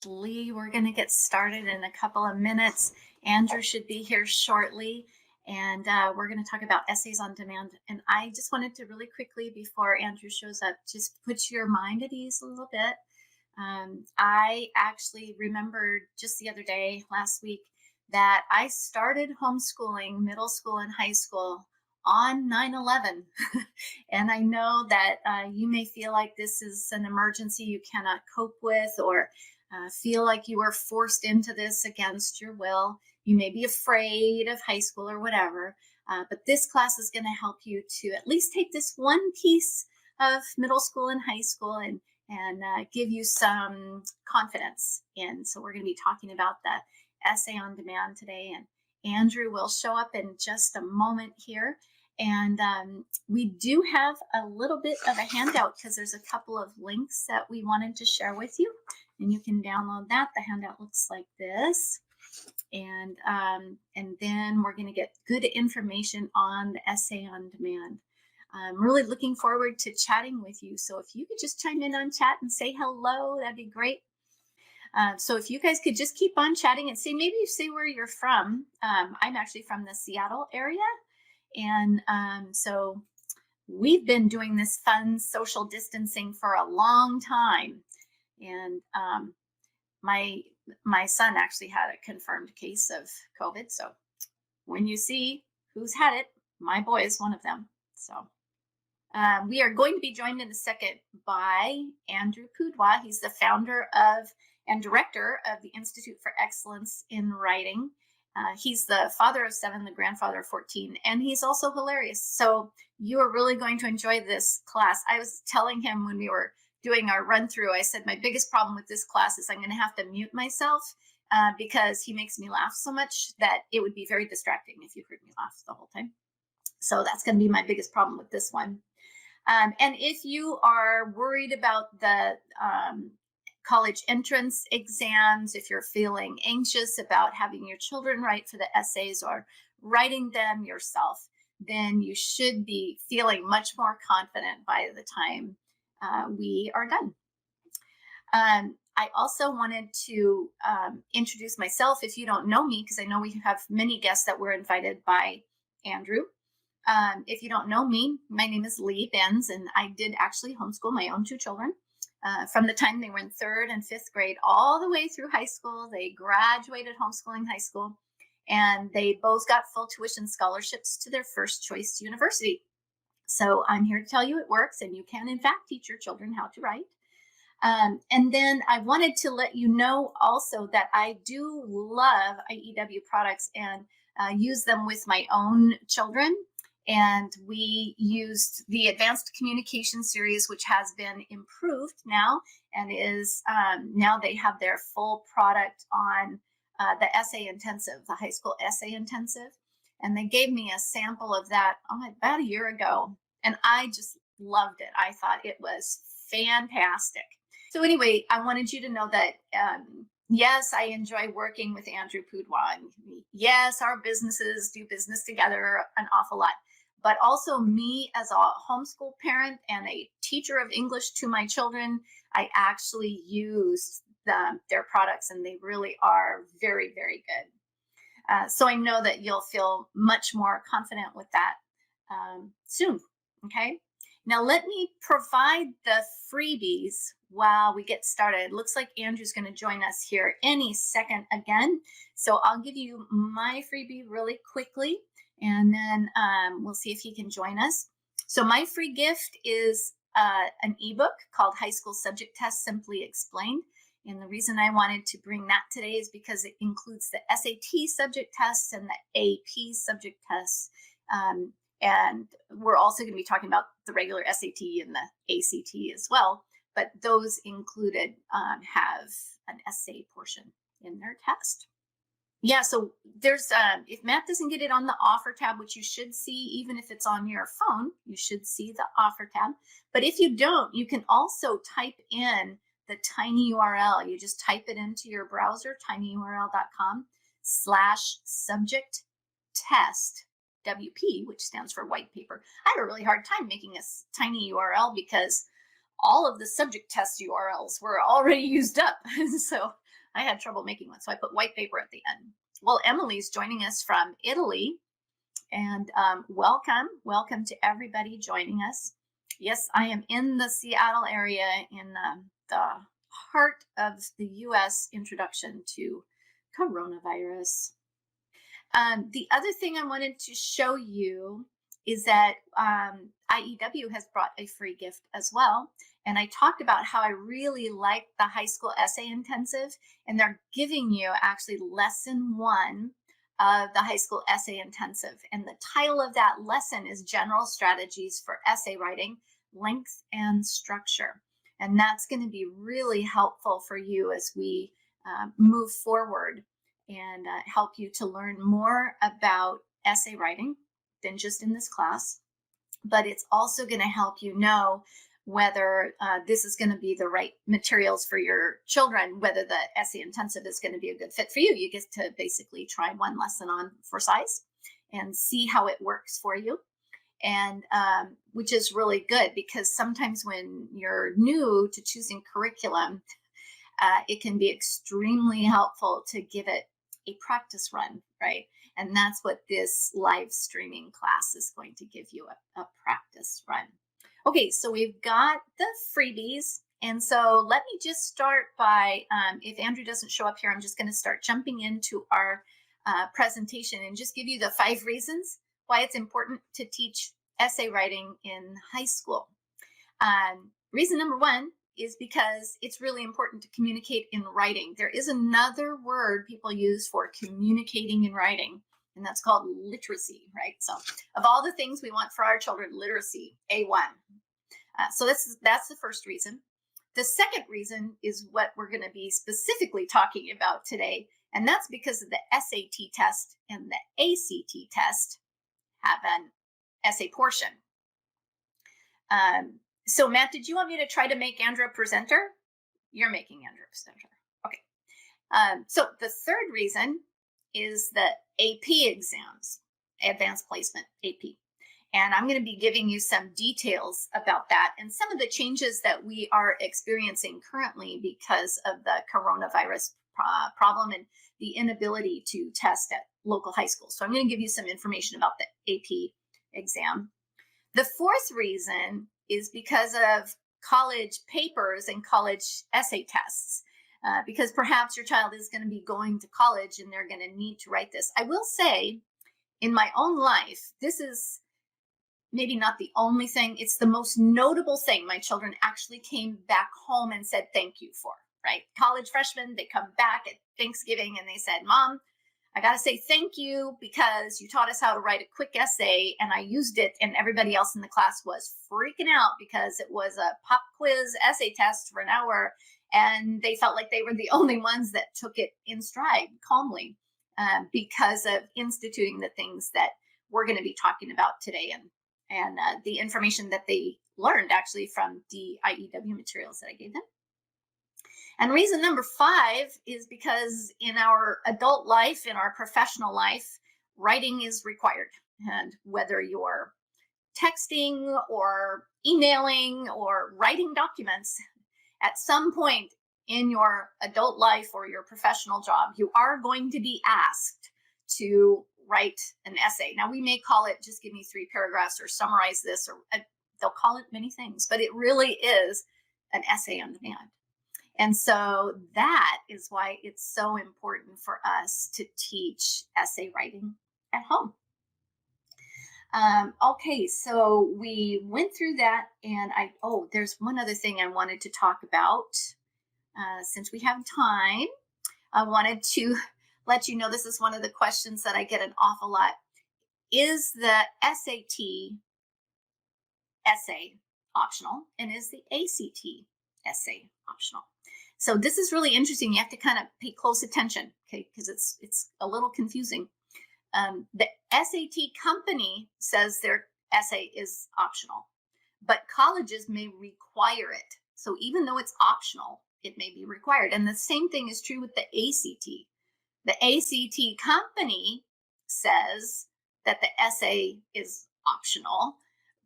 Lee, we're going to get started in a couple of minutes. Andrew should be here shortly, and we're going to talk about essays on demand. And I just wanted to really quickly, before Andrew shows up, just put your mind at ease a little bit. I actually remembered just the other day, last week, that I started homeschooling middle school and high school on 9/11. And I know that you may feel like this is an emergency you cannot cope with, or feel like you are forced into this against your will. You may be afraid of high school or whatever, but this class is going to help you to at least take this one piece of middle school and high school and give you some confidence in. So we're going to be talking about the essay on demand today, and Andrew will show up in just a moment here. And we do have a little bit of a handout because there's a couple of links that we wanted to share with you, and you can download that. The handout looks like this. And then we're going to get good information on the essay on demand. I'm really looking forward to chatting with you. So if you could just chime in on chat and say hello, that'd be great. So if you guys could just keep on chatting and maybe you say where you're from. I'm actually from the Seattle area. And so we've been doing this fun social distancing for a long time. And my son actually had a confirmed case of COVID. So when you see who's had it, my boy is one of them. So we are going to be joined in a second by Andrew Pudewa. He's the founder of and director of the Institute for Excellence in Writing. He's the father of 7, the grandfather of 14, and he's also hilarious. So you are really going to enjoy this class. I was telling him when we were doing our run through, I said, my biggest problem with this class is I'm going to have to mute myself because he makes me laugh so much that it would be very distracting if you heard me laugh the whole time. So that's going to be my biggest problem with this one. And if you are worried about the college entrance exams, if you're feeling anxious about having your children write for the essays or writing them yourself, then you should be feeling much more confident by the time we are done. I also wanted to introduce myself if you don't know me, because I know we have many guests that were invited by Andrew. If you don't know me, my name is Lee Binz, and I did actually homeschool my own 2 children. From the time they were in 3rd and 5th grade all the way through high school. They graduated homeschooling high school, and they both got full tuition scholarships to their first choice university. So I'm here to tell you it works, and you can in fact teach your children how to write. And then I wanted to let you know also that I do love IEW products and use them with my own children. And we used the Advanced Communication series, which has been improved now and is now they have their full product on the essay intensive, the high school essay intensive. And they gave me a sample of that about a year ago. And I just loved it. I thought it was fantastic. So anyway, I wanted you to know that, yes, I enjoy working with Andrew Pudewa. Yes, our businesses do business together an awful lot. But also me as a homeschool parent and a teacher of English to my children, I actually used their products, and they really are very, very good. So I know that you'll feel much more confident with that soon, okay? Now let me provide the freebies while we get started. It looks like Andrew's going to join us here any second again. So I'll give you my freebie really quickly, and then we'll see if he can join us. So my free gift is an ebook called High School Subject Test Simply Explained. And the reason I wanted to bring that today is because it includes the SAT subject tests and the AP subject tests. And we're also going to be talking about the regular SAT and the ACT as well. But those included have an essay portion in their test. Yeah, so there's, if Matt doesn't get it on the offer tab, which you should see, even if it's on your phone, you should see the offer tab. But if you don't, you can also type in the tiny URL. You just type it into your browser, tinyurl.com/subject test WP, which stands for white paper. I had a really hard time making a tiny URL because all of the subject test URLs were already used up. So I had trouble making one, so I put white paper at the end. Well, Emily's joining us from Italy, and welcome to everybody joining us. Yes, I am in the Seattle area in the heart of the U.S. introduction to coronavirus. The other thing I wanted to show you is that IEW has brought a free gift as well. And I talked about how I really like the high school essay intensive, and they're giving you actually lesson 1 of the high school essay intensive. And the title of that lesson is General Strategies for Essay Writing, Length and Structure. And that's going to be really helpful for you as we move forward and help you to learn more about essay writing than just in this class. But it's also going to help you know whether this is going to be the right materials for your children, whether the essay intensive is going to be a good fit for you. You get to basically try one lesson on for size and see how it works for you. And which is really good, because sometimes when you're new to choosing curriculum, it can be extremely helpful to give it a practice run, right? And that's what this live streaming class is going to give you, a practice run. Okay, so we've got the freebies. And so let me just start by, if Andrew doesn't show up here, I'm just going to start jumping into our presentation and just give you the 5 reasons why it's important to teach essay writing in high school. Reason number 1 is because it's really important to communicate in writing. There is another word people use for communicating in writing, and that's called literacy, right? So of all the things we want for our children, literacy, A1. So that's the first reason. The second reason is what we're going to be specifically talking about today, and that's because of the SAT test and the ACT test have an essay portion. So Matt, did you want me to try to make Andrew a presenter? You're making Andrew a presenter. Okay. So the third reason is the AP exams, Advanced Placement AP. And I'm going to be giving you some details about that and some of the changes that we are experiencing currently because of the coronavirus problem and the inability to test at local high schools. So I'm going to give you some information about the AP exam. The fourth reason is because of college papers and college essay tests, because perhaps your child is going to be going to college and they're going to need to write this. I will say, in my own life, this is maybe not the only thing, it's the most notable thing my children actually came back home and said thank you for, right? College freshmen, they come back at Thanksgiving and they said, Mom, I got to say thank you because you taught us how to write a quick essay and I used it, and everybody else in the class was freaking out because it was a pop quiz essay test for an hour and they felt like they were the only ones that took it in stride calmly because of instituting the things that we're going to be talking about today and the information that they learned actually from the IEW materials that I gave them. And reason number 5 is because in our adult life, in our professional life, writing is required. And whether you're texting or emailing or writing documents, at some point in your adult life or your professional job, you are going to be asked to write an essay. Now, we may call it just give me 3 paragraphs or summarize this, or they'll call it many things, but it really is an essay on demand. And so that is why it's so important for us to teach essay writing at home. Okay, so we went through that, and there's one other thing I wanted to talk about. Since we have time, I wanted to let you know this is one of the questions that I get an awful lot. Is the SAT essay optional, and is the ACT essay optional? So this is really interesting. You have to kind of pay close attention, okay, because it's a little confusing. The SAT company says their essay is optional, but colleges may require it. So even though it's optional, it may be required. And the same thing is true with the ACT. The ACT company says that the essay is optional,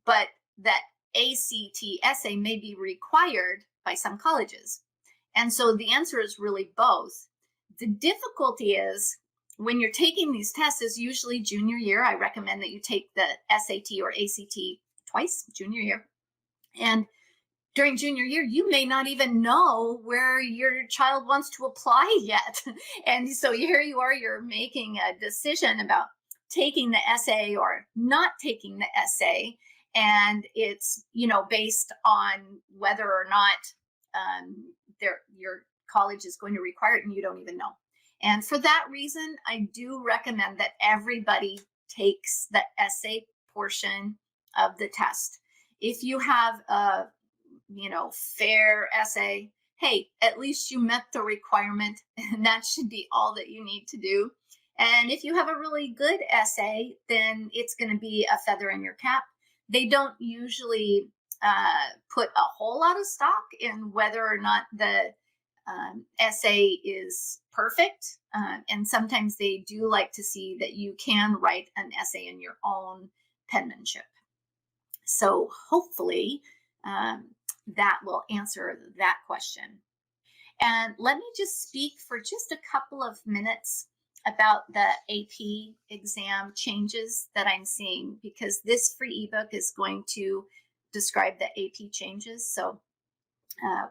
but that ACT essay may be required by some colleges. And so the answer is really both. The difficulty is when you're taking these tests is usually junior year. I recommend that you take the SAT or ACT twice junior year. And during junior year, you may not even know where your child wants to apply yet. And so here you are, you're making a decision about taking the essay or not taking the essay. And it's, based on whether or not your college is going to require it, and you don't even know. And for that reason, I do recommend that everybody takes the essay portion of the test. If you have a fair essay, hey, at least you met the requirement, and that should be all that you need to do. And if you have a really good essay, then it's going to be a feather in your cap. They don't usually put a whole lot of stock in whether or not the essay is perfect. And sometimes they do like to see that you can write an essay in your own penmanship. So hopefully that will answer that question. And let me just speak for just a couple of minutes about the AP exam changes that I'm seeing, because this free ebook is going to describe the AP changes. So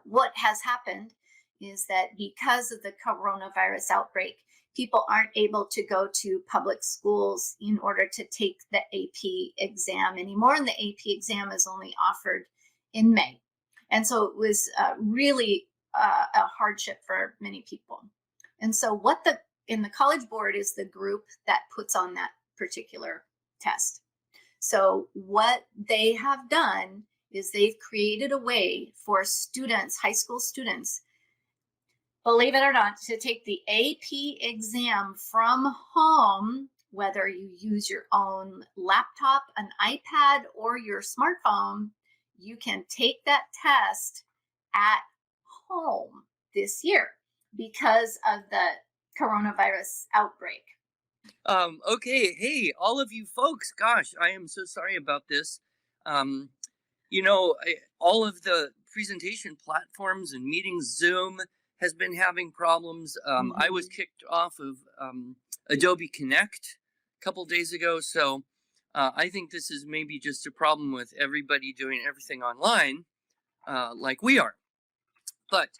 what has happened is that because of the coronavirus outbreak, people aren't able to go to public schools in order to take the AP exam anymore. And the AP exam is only offered in May. And so it was really a hardship for many people. And so in the College Board is the group that puts on that particular test. So what they have done is they've created a way for students, high school students, believe it or not, to take the AP exam from home, whether you use your own laptop, an iPad, or your smartphone. You can take that test at home this year because of the coronavirus outbreak. Okay, hey, all of you folks, gosh, I am so sorry about this. All of the presentation platforms and meetings, Zoom has been having problems. I was kicked off of Adobe Connect a couple days ago, so I think this is maybe just a problem with everybody doing everything online like we are. But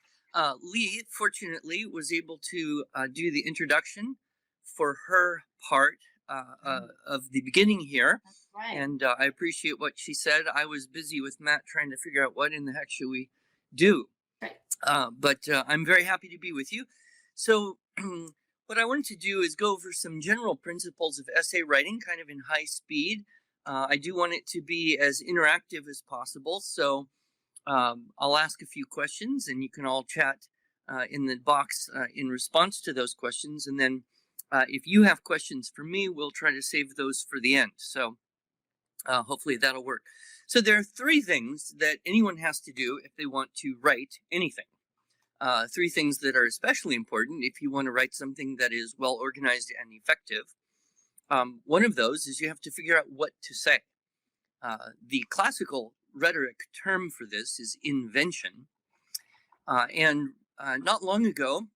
Lee, fortunately, was able to do the introduction for her part of the beginning here. That's right. And I appreciate what she said. I was busy with Matt trying to figure out what in the heck should we do. Right. But I'm very happy to be with you. So what I wanted to do is go over some general principles of essay writing, kind of in high speed. I do want it to be as interactive as possible. So I'll ask a few questions and you can all chat in the box in response to those questions. And then if you have questions for me, we'll try to save those for the end. So hopefully that'll work. So there are three things that anyone has to do if they want to write anything. Three things that are especially important if you want to write something that is well organized and effective. One of those is you have to figure out what to say. The classical rhetoric term for this is invention. And not long ago,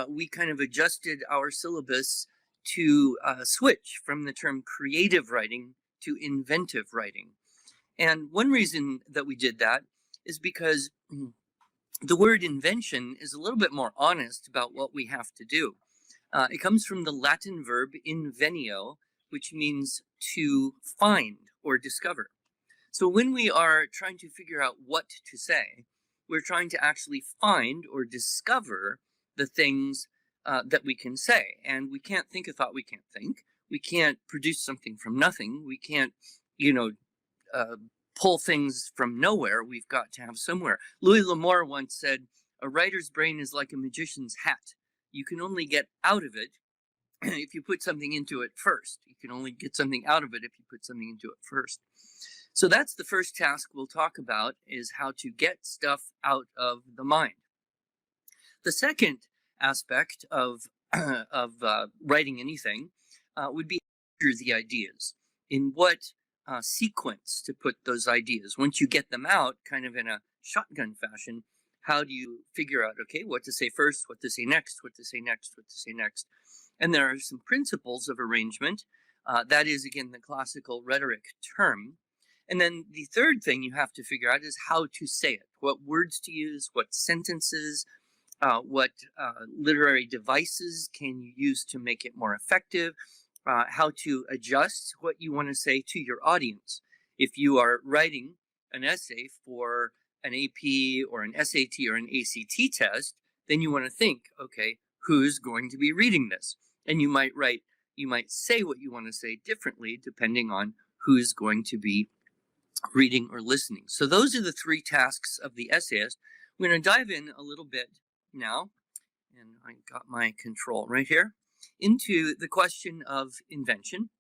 we kind of adjusted our syllabus to switch from the term creative writing to inventive writing. And one reason that we did that is because the word invention is a little bit more honest about what we have to do. It comes from the Latin verb invenio, which means to find or discover. So when we are trying to figure out what to say, we're trying to actually find or discover the things that we can say. And we can't think a thought we can't think. We can't produce something from nothing. We can't, pull things from nowhere. We've got to have somewhere. Louis L'Amour once said, a writer's brain is like a magician's hat. You can only get out of it if you put something into it first. You can only get something out of it if you put something into it first. So that's the first task we'll talk about, is how to get stuff out of the mind. The second aspect of writing anything would be the ideas. In what sequence to put those ideas. Once you get them out, kind of in a shotgun fashion, how do you figure out, okay, what to say first, what to say next, what to say next, what to say next? And there are some principles of arrangement. That is, again, the classical rhetoric term. And then the third thing you have to figure out is how to say it, what words to use, what sentences, what literary devices can you use to make it more effective, how to adjust what you want to say to your audience. If you are writing an essay for an AP or an SAT or an ACT test, then you want to think, okay, who's going to be reading this? And you might say what you want to say differently depending on who's going to be reading or listening. So those are the three tasks of the essayist. We're going to dive in a little bit now, and I got my control right here, into the question of invention,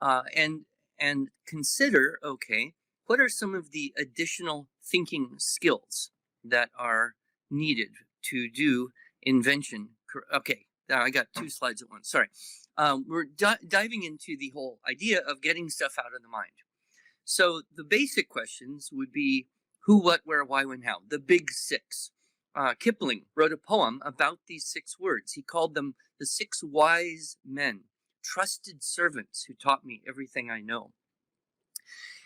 and consider, okay, what are some of the additional thinking skills that are needed to do invention? Okay, I got two slides at once, sorry. We're diving into the whole idea of getting stuff out of the mind. So the basic questions would be who, what, where, why, when, how, the big six. Kipling wrote a poem about these 6 words. He called them the 6 wise men, trusted servants who taught me everything I know.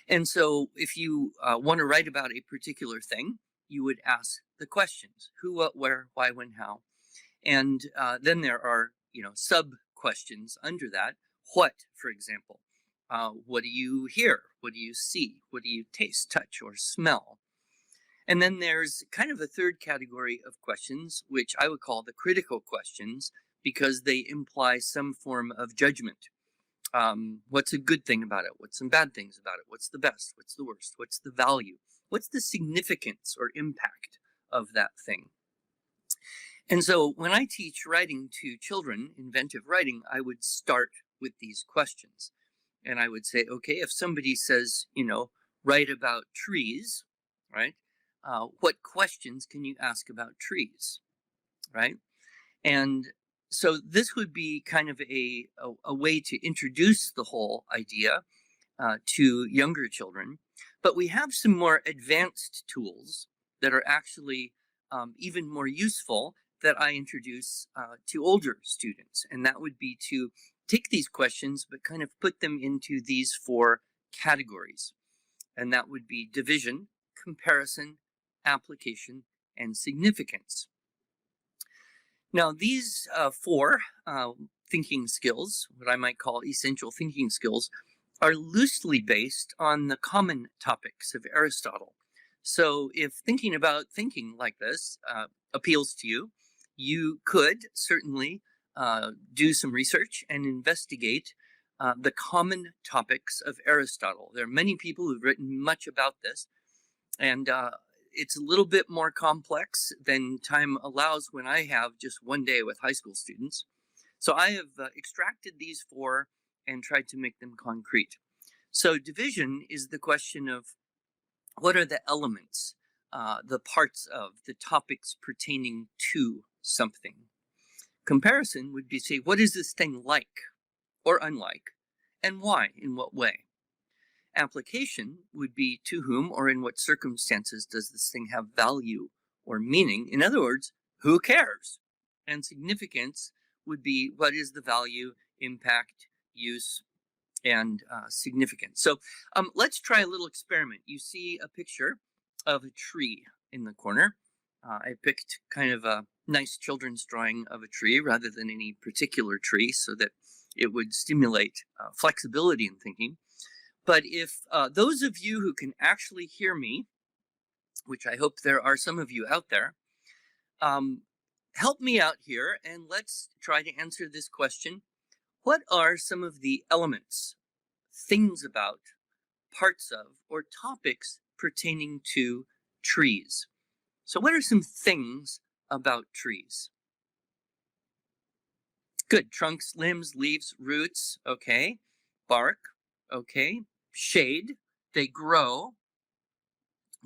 And so if you want to write about a particular thing, you would ask the questions, who, what, where, why, when, how. And then there are, sub-questions under that. What, for example? What do you hear? What do you see? What do you taste, touch, or smell? And then there's kind of a third category of questions, which I would call the critical questions, because they imply some form of judgment. What's a good thing about it? What's some bad things about it? What's the best? What's the worst? What's the value? What's the significance or impact of that thing? And so when I teach writing to children, inventive writing, I would start with these questions. And I would say, okay, if somebody says, write about trees, right? What questions can you ask about trees, right? And so this would be kind of a way to introduce the whole idea to younger children. But we have some more advanced tools that are actually even more useful that I introduce to older students. And that would be to take these questions, but kind of put them into these 4 categories. And that would be division, comparison, application, and significance. Now, these 4 thinking skills, what I might call essential thinking skills, are loosely based on the common topics of Aristotle. So if thinking about thinking like this appeals to you, you could certainly do some research and investigate the common topics of Aristotle. There are many people who've written much about this, and it's a little bit more complex than time allows when I have just one day with high school students. So I have extracted these 4 and tried to make them concrete. So division is the question of what are the elements, the parts of, the topics pertaining to something. Comparison would be, say, what is this thing like or unlike, and why, in what way? Application would be to whom or in what circumstances does this thing have value or meaning? In other words, who cares? And significance would be what is the value, impact, use, and significance. So let's try a little experiment. You see a picture of a tree in the corner. I picked kind of a nice children's drawing of a tree rather than any particular tree so that it would stimulate flexibility in thinking. But if those of you who can actually hear me, which I hope there are some of you out there, help me out here and let's try to answer this question. What are some of the elements, things about, parts of, or topics pertaining to trees? So what are some things about trees? Good. Trunks, limbs, leaves, roots. Okay. Bark. Okay. Shade. They grow.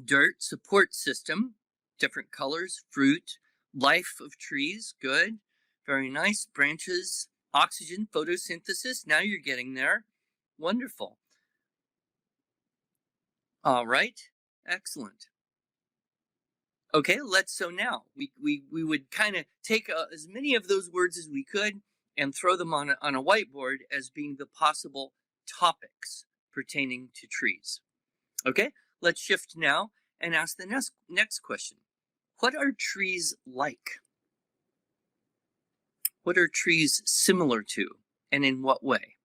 Dirt. Support system. Different colors. Fruit. Life of trees. Good. Very nice. Branches. Oxygen. Photosynthesis. Now you're getting there. Wonderful. All right. Excellent. Okay, so now we would kind of take as many of those words as we could and throw them on a whiteboard as being the possible topics pertaining to trees. Okay, let's shift now and ask the next question. What are trees like? What are trees similar to, and in what way?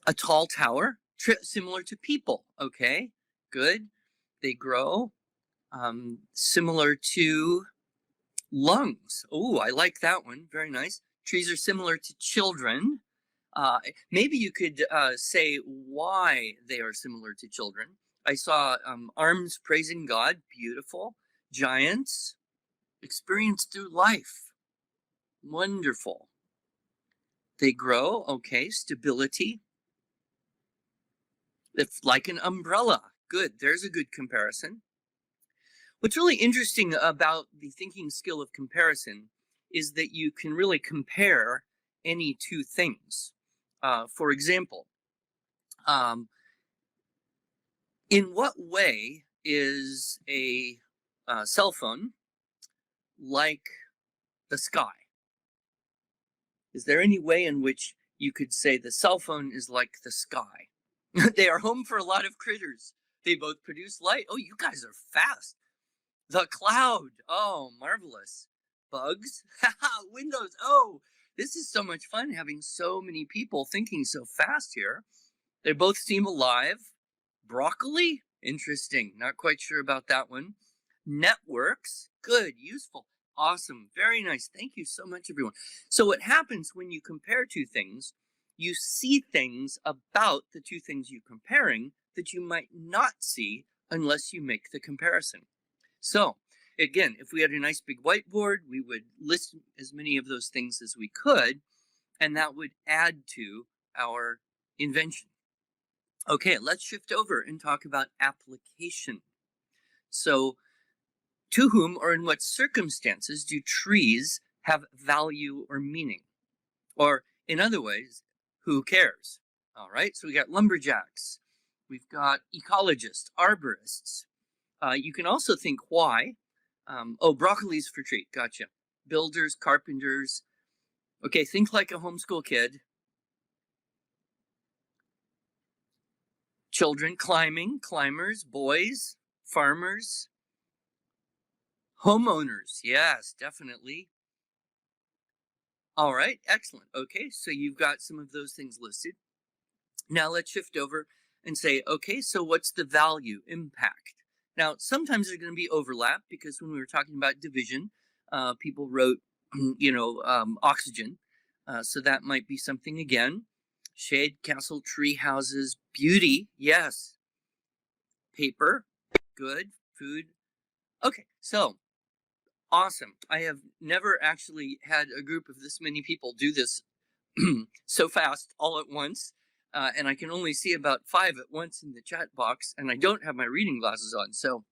A tall tower, similar to people. Okay, good. They grow. Similar to lungs. Oh, I like that one. Very nice. Trees are similar to children. Maybe you could say why they are similar to children. I saw arms praising God. Beautiful. Giants. Experience through life. Wonderful. They grow. Okay. Stability. It's like an umbrella. Good. There's a good comparison. What's really interesting about the thinking skill of comparison is that you can really compare any two things. For example, in what way is a cell phone like the sky? Is there any way in which you could say the cell phone is like the sky? They are home for a lot of critters. They both produce light. Oh, you guys are fast. The cloud. Oh, marvelous. Bugs. Windows. Oh, this is so much fun having so many people thinking so fast here. They both seem alive. Broccoli. Interesting. Not quite sure about that one. Networks. Good. Useful. Awesome. Very nice. Thank you so much, everyone. So what happens when you compare two things, you see things about the two things you're comparing that you might not see unless you make the comparison. So again, if we had a nice big whiteboard, we would list as many of those things as we could, and that would add to our invention. Okay, let's shift over and talk about application. So to whom or in what circumstances do trees have value or meaning? Or in other ways, who cares? All right, so we got lumberjacks, we've got ecologists, arborists. You can also think why. Oh, broccoli's for tree. Gotcha. Builders, carpenters. Okay, think like a homeschool kid. Children, climbing, climbers, boys, farmers, homeowners. Yes, definitely. All right, excellent. Okay, so you've got some of those things listed. Now let's shift over and say, okay, so what's the value, impact? Now, sometimes there's going to be overlap because when we were talking about division, people wrote, oxygen. So that might be something again. Shade, castle, tree houses, beauty, yes. Paper, good. Food. Okay, so awesome. I have never actually had a group of this many people do this so fast all at once. And I can only see about 5 at once in the chat box, and I don't have my reading glasses on. So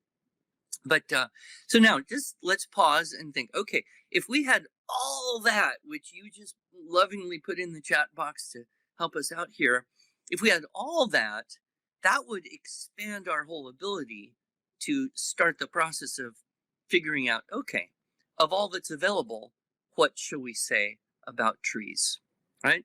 now just let's pause and think, okay, if we had all that, which you just lovingly put in the chat box to help us out here, if we had all that, that would expand our whole ability to start the process of figuring out, okay, of all that's available, what shall we say about trees, right?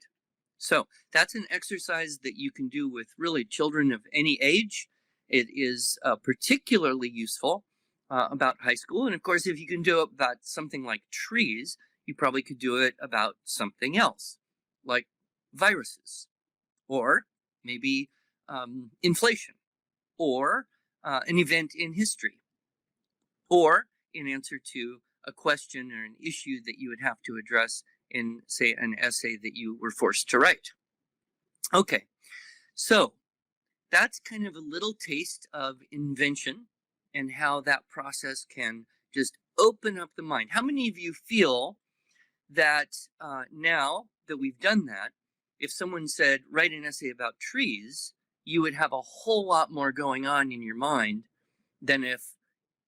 So that's an exercise that you can do with really children of any age. It is particularly useful about high school. And of course, if you can do it about something like trees, you probably could do it about something else, like viruses, or maybe inflation, or an event in history, or in answer to a question or an issue that you would have to address in, say, an essay that you were forced to write. Okay, so that's kind of a little taste of invention and how that process can just open up the mind. How many of you feel that now that we've done that, if someone said, write an essay about trees, you would have a whole lot more going on in your mind than if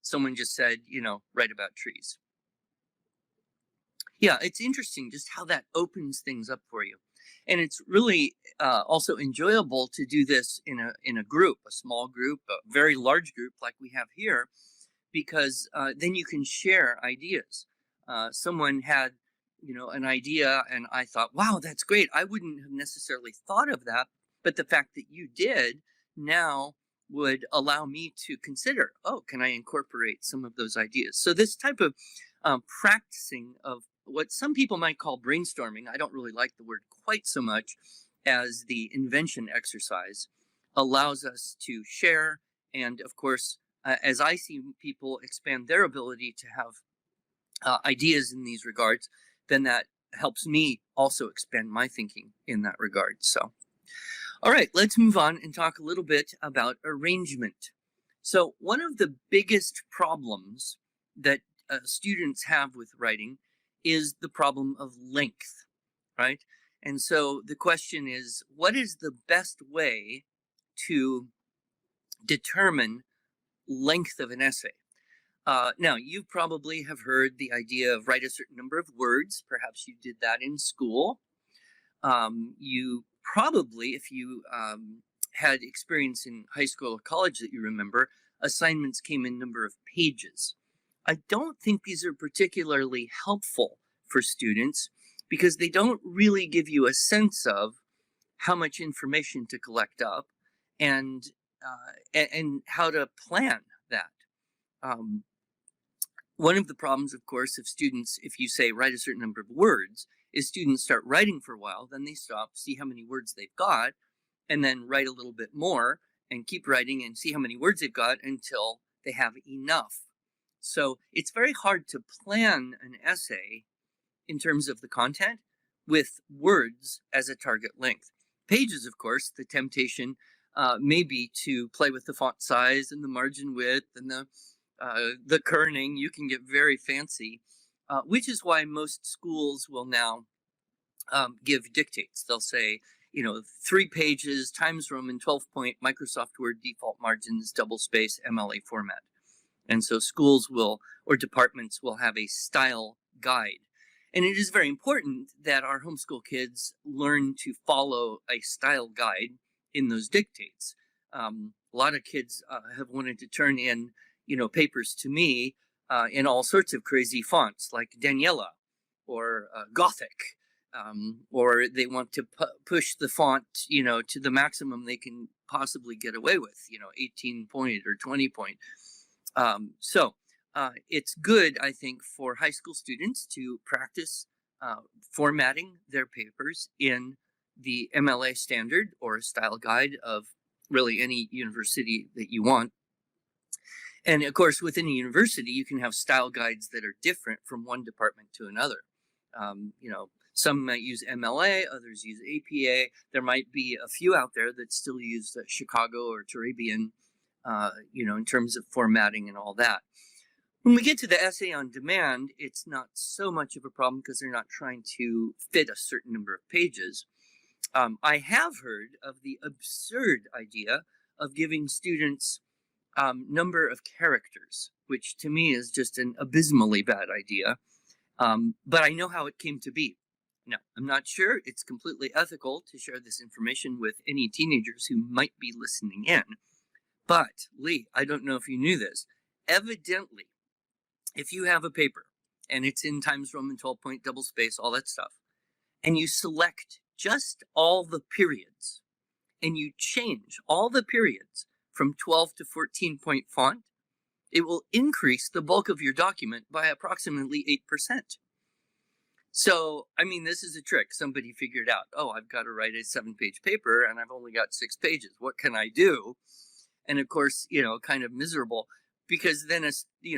someone just said, write about trees? Yeah, it's interesting just how that opens things up for you. And it's really also enjoyable to do this in a group, a small group, a very large group like we have here, because then you can share ideas. Someone had, an idea, and I thought, wow, that's great. I wouldn't have necessarily thought of that, but the fact that you did now would allow me to consider, oh, can I incorporate some of those ideas? So this type of practicing of what some people might call brainstorming, I don't really like the word quite so much as the invention exercise, allows us to share. And of course, as I see people expand their ability to have ideas in these regards, then that helps me also expand my thinking in that regard. So, all right, let's move on and talk a little bit about arrangement. So one of the biggest problems that students have with writing is the problem of length, right? And so the question is, what is the best way to determine length of an essay? Now, you probably have heard the idea of write a certain number of words. Perhaps you did that in school. You probably, if you had experience in high school or college that you remember, assignments came in number of pages. I don't think these are particularly helpful for students because they don't really give you a sense of how much information to collect up and how to plan that. One of the problems, of course, of students, if you say write a certain number of words, is students start writing for a while, then they stop, see how many words they've got, and then write a little bit more and keep writing and see how many words they've got until they have enough. So it's very hard to plan an essay in terms of the content with words as a target length. Pages, of course, the temptation may be to play with the font size and the margin width and the kerning. You can get very fancy, which is why most schools will now give dictates. They'll say, 3 pages, Times Roman, 12-point, Microsoft Word default margins, double space, MLA format. And so schools will, or departments will have a style guide. And it is very important that our homeschool kids learn to follow a style guide in those dictates. A lot of kids have wanted to turn in, papers to me in all sorts of crazy fonts like Daniela or Gothic, or they want to push the font, to the maximum they can possibly get away with, 18-point or 20-point. So it's good, I think, for high school students to practice formatting their papers in the MLA standard or a style guide of really any university that you want. And of course, within a university, you can have style guides that are different from one department to another. Some might use MLA, others use APA. There might be a few out there that still use Chicago or Turabian, in terms of formatting and all that. When we get to the essay on demand, it's not so much of a problem because they're not trying to fit a certain number of pages. I have heard of the absurd idea of giving students number of characters, which to me is just an abysmally bad idea. But I know how it came to be. Now, I'm not sure it's completely ethical to share this information with any teenagers who might be listening in. But, Lee, I don't know if you knew this. Evidently, if you have a paper and it's in Times Roman, 12-point, double space, all that stuff, and you select just all the periods and you change all the periods from 12 to 14-point font, it will increase the bulk of your document by approximately 8%. So, this is a trick somebody figured out. Oh, I've got to write a 7-page paper and I've only got 6 pages. What can I do? And of course, kind of miserable because then,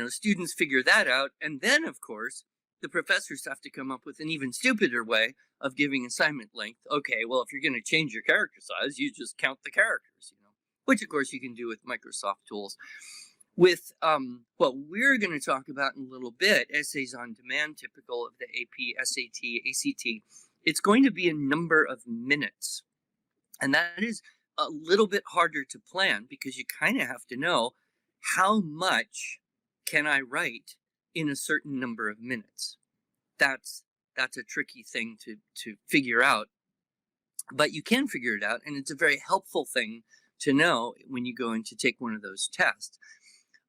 students figure that out. And then, of course, the professors have to come up with an even stupider way of giving assignment length. Okay, well, if you're going to change your character size, you just count the characters, which of course you can do with Microsoft tools. With what we're going to talk about in a little bit, essays on demand, typical of the AP, SAT, ACT, it's going to be a number of minutes. And that is a little bit harder to plan because you kind of have to know how much can I write in a certain number of minutes. That's a tricky thing to figure out. but you can figure it out, and it's a very helpful thing to know when you go in to take one of those tests.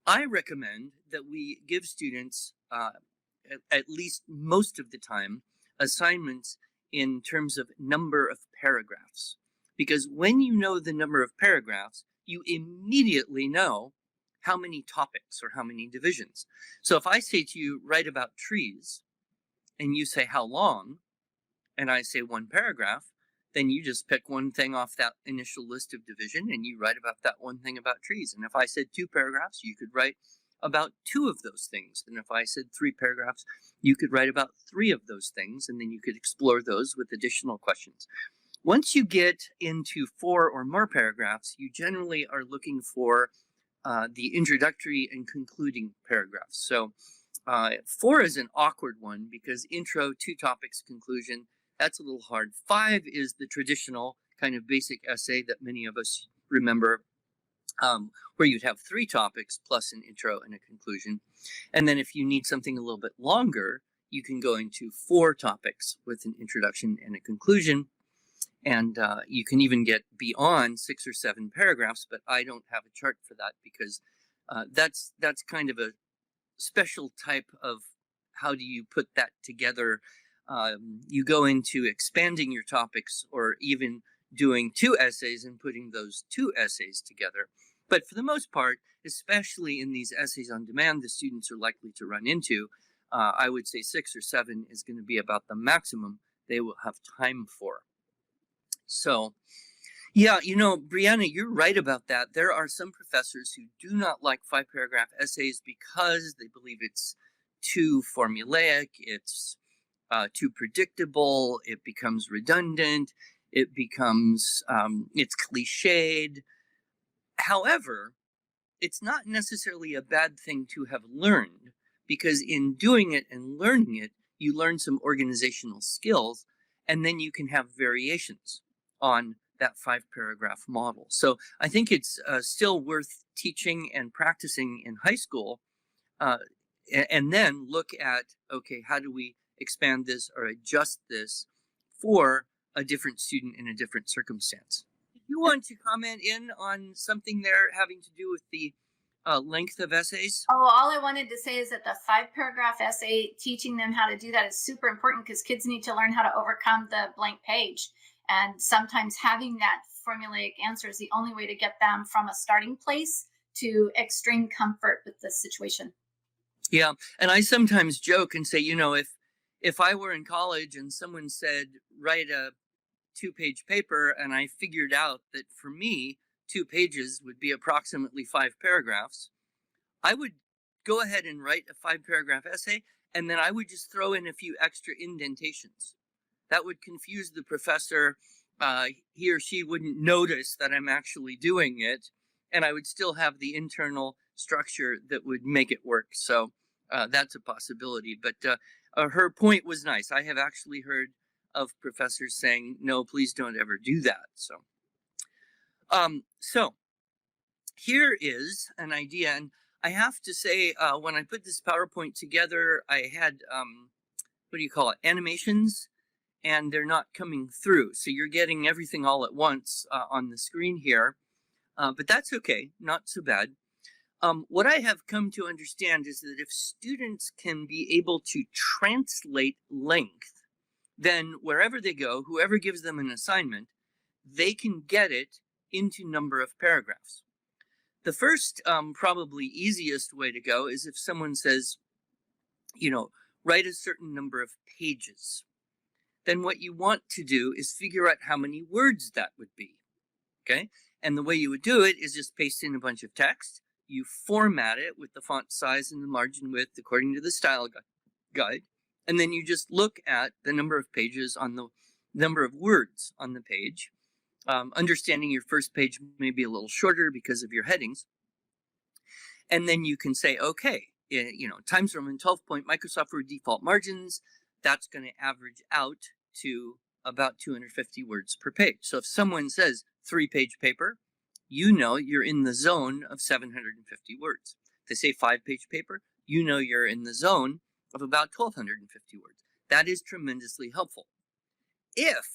I recommend that we give students, at least most of the time, assignments in terms of number of paragraphs. Because when you know the number of paragraphs, you immediately know how many topics or how many divisions. So if I say to you, write about trees, and you say how long, and I say one paragraph, then you just pick one thing off that initial list of division and you write about that one thing about trees. And if I said 2 paragraphs, you could write about 2 of those things. And if I said 3 paragraphs, you could write about 3 of those things, and then you could explore those with additional questions. Once you get into 4 or more paragraphs, you generally are looking for the introductory and concluding paragraphs. So 4 is an awkward one because intro, 2 topics, conclusion, that's a little hard. 5 is the traditional kind of basic essay that many of us remember, where you'd have 3 topics plus an intro and a conclusion. And then if you need something a little bit longer, you can go into 4 topics with an introduction and a conclusion. And you can even get beyond 6 or 7 paragraphs, but I don't have a chart for that because that's kind of a special type of how do you put that together. You go into expanding your topics or even doing 2 essays and putting those 2 essays together. But for the most part, especially in these essays on demand the students are likely to run into, I would say 6 or 7 is going to be about the maximum they will have time for. So, yeah, you know, Brianna, you're right about that. There are some professors who do not like 5-paragraph essays because they believe it's too formulaic, it's too predictable, it becomes redundant, it becomes, it's cliched. However, it's not necessarily a bad thing to have learned, because in doing it and learning it, you learn some organizational skills, and then you can have variations on that 5-paragraph model. So I think it's still worth teaching and practicing in high school, and then look at, okay, how do we expand this or adjust this for a different student in a different circumstance? If you want to comment in on something there having to do with the length of essays? Oh, all I wanted to say is that the 5-paragraph essay, teaching them how to do that is super important because kids need to learn how to overcome the blank page. And sometimes having that formulaic answer is the only way to get them from a starting place to extreme comfort with the situation. Yeah, and I sometimes joke and say, you know, if I were in college and someone said, write a 2-page paper, and I figured out that for me, 2 pages would be approximately 5 paragraphs, I would go ahead and write a 5-paragraph essay, and then I would just throw in a few extra indentations. That would confuse the professor. He or she wouldn't notice that I'm actually doing it, and I would still have the internal structure that would make it work. So that's a possibility. But her point was nice. I have actually heard of professors saying, no, please don't ever do that. So here is an idea. And I have to say, when I put this PowerPoint together, I had, what do you call it, animations, and they're not coming through. So you're getting everything all at once on the screen here. But that's okay, not so bad. What I have come to understand is that if students can be able to translate length, then wherever they go, whoever gives them an assignment, they can get it into number of paragraphs. The first, probably easiest way to go is if someone says, you know, write a certain number of pages. Then what you want to do is figure out how many words that would be, okay? And the way you would do it is just paste in a bunch of text. You format it with the font size and the margin width according to the style guide. And then you just look at the number of pages on the number of words on the page. Understanding your first page may be a little shorter because of your headings. And then you can say, okay, you know, Times Roman 12 point Microsoft Word default margins, that's going to average out to about 250 words per page. So if someone says 3-page paper, you know you're in the zone of 750 words. If they say 5-page paper, you know you're in the zone of about 1,250 words. That is tremendously helpful. If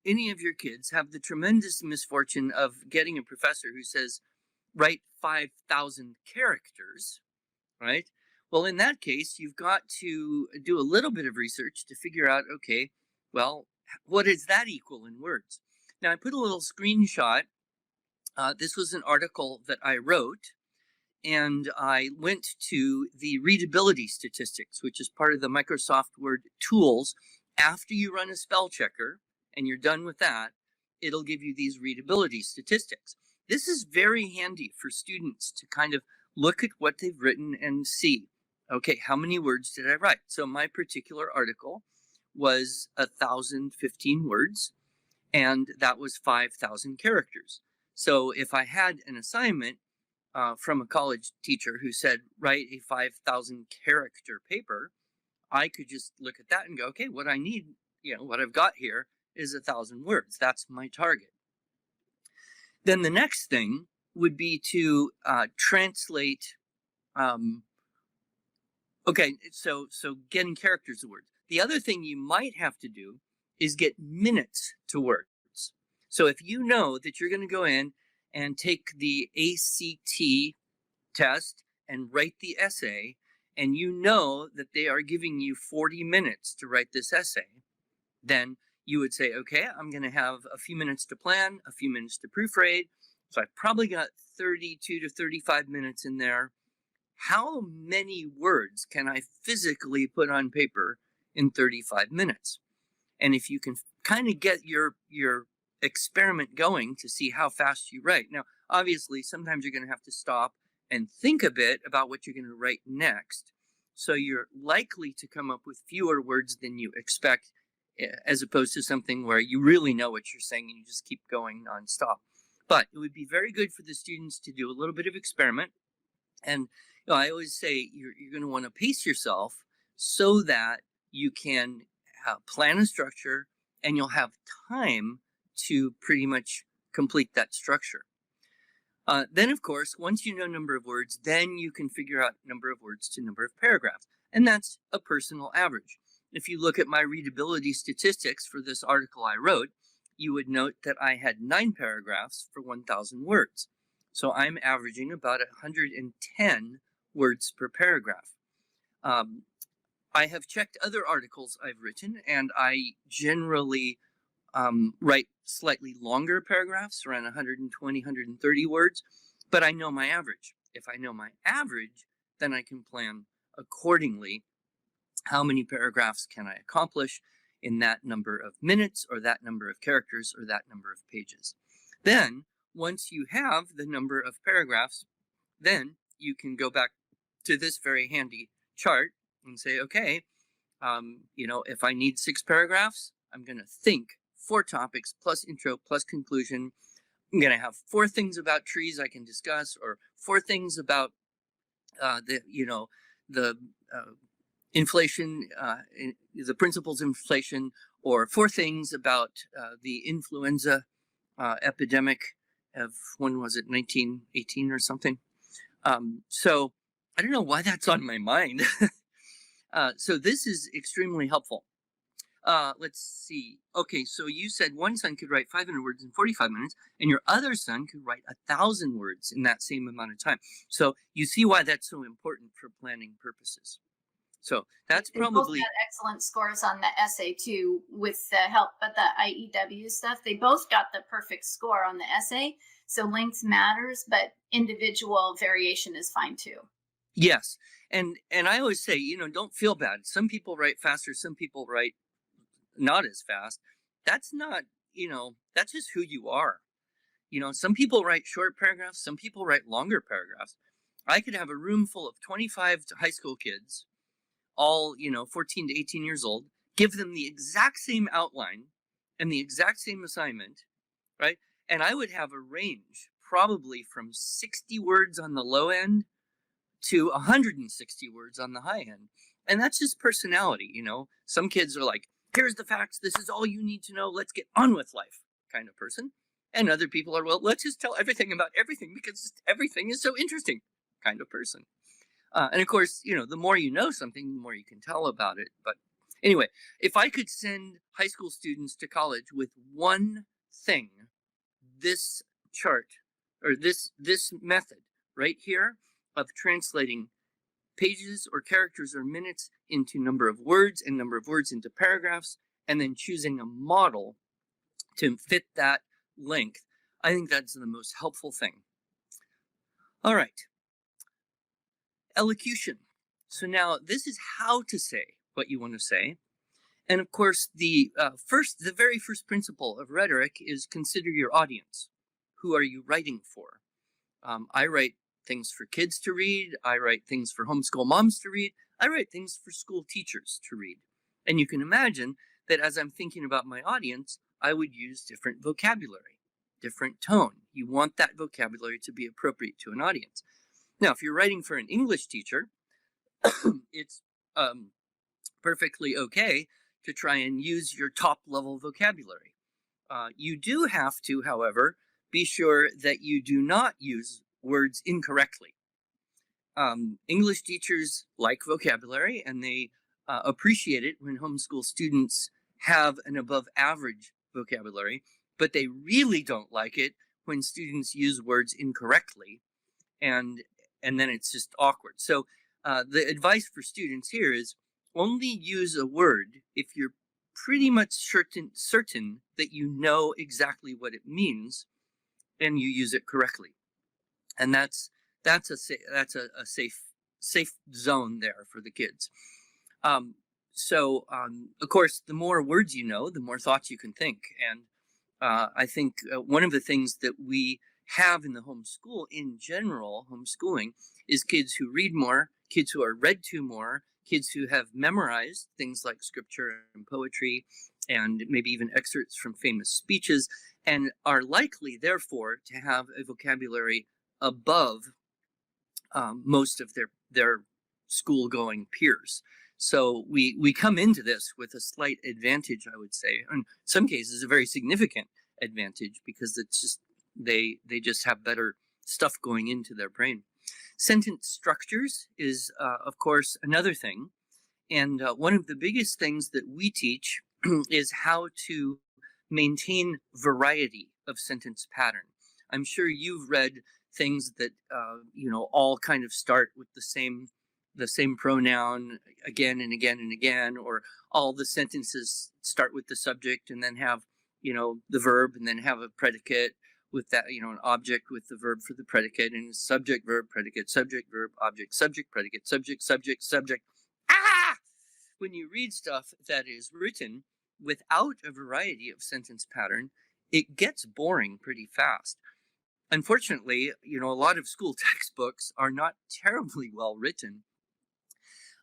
any of your kids have the tremendous misfortune of getting a professor who says, write 5,000 characters, right? Well, in that case, you've got to do a little bit of research to figure out, okay, well, what does that equal in words? Now, I put a little screenshot. This was an article that I wrote, and I went to the readability statistics, which is part of the Microsoft Word tools. After you run a spell checker and you're done with that, it'll give you these readability statistics. This is very handy for students to kind of look at what they've written and see, okay, how many words did I write? So my particular article was 1,015 words, and that was 5,000 characters. So if I had an assignment from a college teacher who said, write a 5,000 character paper, I could just look at that and go, okay, what I need, what I've got here is 1,000 words. That's my target. Then the next thing would be to translate. Okay, so getting characters to words. The other thing you might have to do is get minutes to words. So if you know that you're going to go in and take the ACT test and write the essay, and you know that they are giving you 40 minutes to write this essay, then you would say, okay, I'm going to have a few minutes to plan, a few minutes to proofread. So I've probably got 32 to 35 minutes in there. How many words can I physically put on paper in 35 minutes? And if you can kind of get your experiment going to see how fast you write. Now, obviously, sometimes you're going to have to stop and think a bit about what you're going to write next. So you're likely to come up with fewer words than you expect, as opposed to something where you really know what you're saying and you just keep going nonstop. But it would be very good for the students to do a little bit of experiment. And I always say you're going to want to pace yourself so that you can plan a structure and you'll have time to pretty much complete that structure. Then, of course, once you know number of words, then you can figure out number of words to number of paragraphs. And that's a personal average. If you look at my readability statistics for this article I wrote, you would note that I had 9 paragraphs for 1,000 words. So I'm averaging about 110 words per paragraph. I have checked other articles I've written, and I generally write slightly longer paragraphs, around 120, 130 words, but I know my average. If I know my average, then I can plan accordingly. How many paragraphs can I accomplish in that number of minutes, or that number of characters, or that number of pages? Then, once you have the number of paragraphs, then you can go back to this very handy chart and say, okay, if I need 6 paragraphs, I'm going to think 4 topics plus intro plus conclusion. I'm going to have 4 things about trees I can discuss, or 4 things about the inflation, the principles of inflation, or 4 things about the influenza epidemic of, when was it, 1918 or something. So I don't know why that's on my mind. So this is extremely helpful. Let's see. Okay, so you said one son could write 500 words in 45 minutes, and your other son could write 1,000 words in that same amount of time. So you see why that's so important for planning purposes. So that's they probably both got excellent scores on the essay too, with the help of the IEW stuff. They both got the perfect score on the essay. So length matters, but individual variation is fine too. Yes. And I always say, don't feel bad. Some people write faster, some people write not as fast. That's not, that's just who you are. Some people write short paragraphs, some people write longer paragraphs. I could have a room full of 25 high school kids, all, 14 to 18 years old, give them the exact same outline and the exact same assignment, right? And I would have a range probably from 60 words on the low end to 160 words on the high end. And that's just personality, Some kids are like, here's the facts, this is all you need to know, let's get on with life kind of person. And other people are, well, let's just tell everything about everything because everything is so interesting kind of person. And of course, the more you know something, the more you can tell about it. But Anyway, if I could send high school students to college with one thing, this chart or this method right here of translating pages or characters or minutes into number of words and number of words into paragraphs, and then choosing a model to fit that length, I think that's the most helpful thing. All right. Elocution. So now this is how to say what you want to say. And of course, the very first principle of rhetoric is consider your audience. Who are you writing for? I write things for kids to read. I write things for homeschool moms to read. I write things for school teachers to read. And you can imagine that as I'm thinking about my audience, I would use different vocabulary, different tone. You want that vocabulary to be appropriate to an audience. Now, if you're writing for an English teacher, it's perfectly okay to try and use your top level vocabulary. You do have to, however, be sure that you do not use words incorrectly. English teachers like vocabulary, and they appreciate it when homeschool students have an above average vocabulary, but they really don't like it when students use words incorrectly, and then it's just awkward. So the advice for students here is only use a word if you're pretty much certain that you know exactly what it means and you use it correctly. And that's a safe zone there for the kids. Of course, the more words you know, the more thoughts you can think. And I think one of the things that we have in the homeschool, in general, homeschooling, is kids who read more, kids who are read to more, kids who have memorized things like scripture and poetry, and maybe even excerpts from famous speeches, and are likely, therefore, to have a vocabulary above most of their school-going peers. So we come into this with a slight advantage, I would say. In some cases, a very significant advantage, because it's just they just have better stuff going into their brain. Sentence structures is, of course, another thing. And one of the biggest things that we teach is how to maintain variety of sentence pattern. I'm sure you've read things that all kind of start with the same pronoun again and again and again, or all the sentences start with the subject and then have the verb and then have a predicate with that, an object with the verb for the predicate, and subject, verb, predicate, subject, verb, object, subject, predicate, subject, subject, subject. When you read stuff that is written without a variety of sentence pattern, it gets boring pretty fast. Unfortunately, a lot of school textbooks are not terribly well written.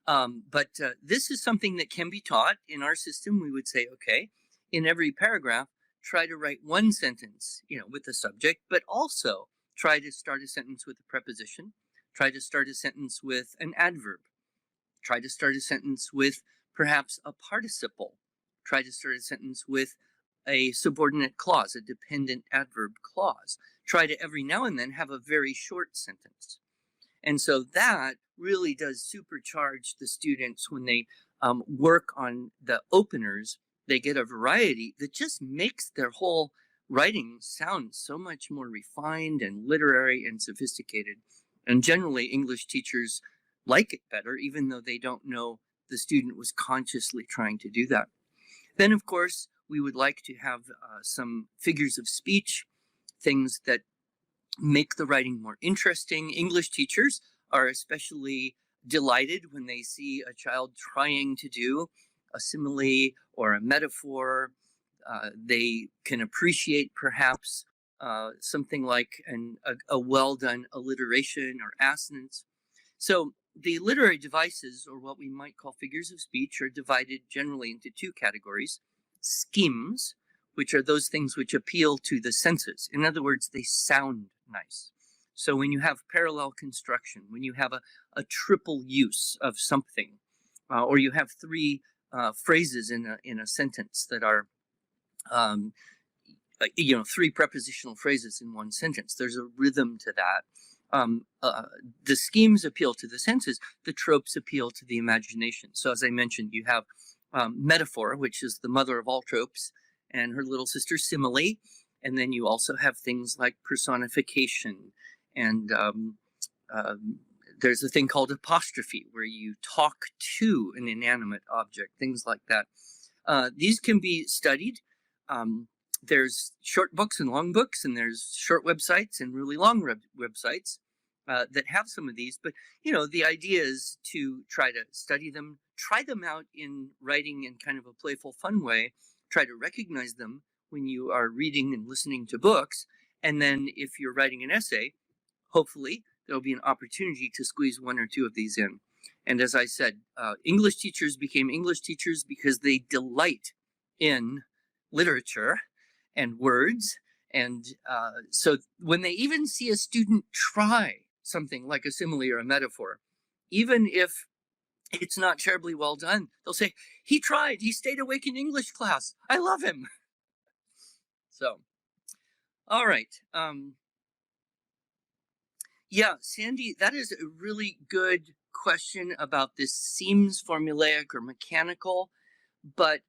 But this is something that can be taught. In our system, we would say, okay, in every paragraph, try to write one sentence, with the subject, but also try to start a sentence with a preposition, try to start a sentence with an adverb, try to start a sentence with perhaps a participle, try to start a sentence with a subordinate clause, a dependent adverb clause. Try to every now and then have a very short sentence. And so that really does supercharge the students when they work on the openers. They get a variety that just makes their whole writing sound so much more refined and literary and sophisticated. And generally, English teachers like it better, even though they don't know the student was consciously trying to do that. Then, of course, we would like to have some figures of speech, things that make the writing more interesting. English teachers are especially delighted when they see a child trying to do a simile or a metaphor. They can appreciate perhaps something like a well-done alliteration or assonance. So the literary devices, or what we might call figures of speech, are divided generally into two categories. Schemes, which are those things which appeal to the senses. In other words, they sound nice. So when you have parallel construction, when you have a triple use of something, or you have three phrases in a sentence that are, three prepositional phrases in one sentence, there's a rhythm to that. The schemes appeal to the senses, the tropes appeal to the imagination. So as I mentioned, you have metaphor, which is the mother of all tropes, and her little sister simile. And then you also have things like personification, and there's a thing called apostrophe, where you talk to an inanimate object, things like that. These can be studied. There's short books and long books, and there's short websites and really long websites that have some of these. But, the idea is to try to study them, try them out in writing in kind of a playful, fun way, try to recognize them when you are reading and listening to books. And then if you're writing an essay, hopefully there'll be an opportunity to squeeze one or two of these in. And as I said, English teachers became English teachers because they delight in literature and words. And so when they even see a student try something like a simile or a metaphor, even if it's not terribly well done, they'll say, he tried, he stayed awake in English class, I love him. So, all right. Yeah, Sandy, that is a really good question about this seems formulaic or mechanical. But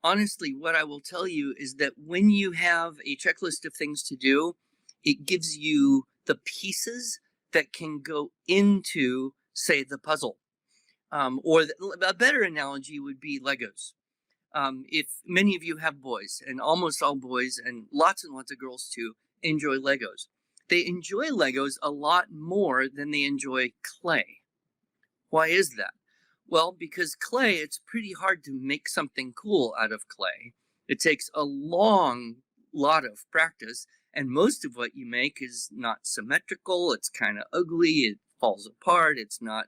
honestly, what I will tell you is that when you have a checklist of things to do, it gives you the pieces that can go into, say, the puzzle. Or a better analogy would be Legos. If many of you have boys, and almost all boys, and lots of girls too, enjoy Legos. They enjoy Legos a lot more than they enjoy clay. Why is that? Well, because clay, it's pretty hard to make something cool out of clay. It takes a long lot of practice, and most of what you make is not symmetrical. It's kind of ugly. It falls apart. It's not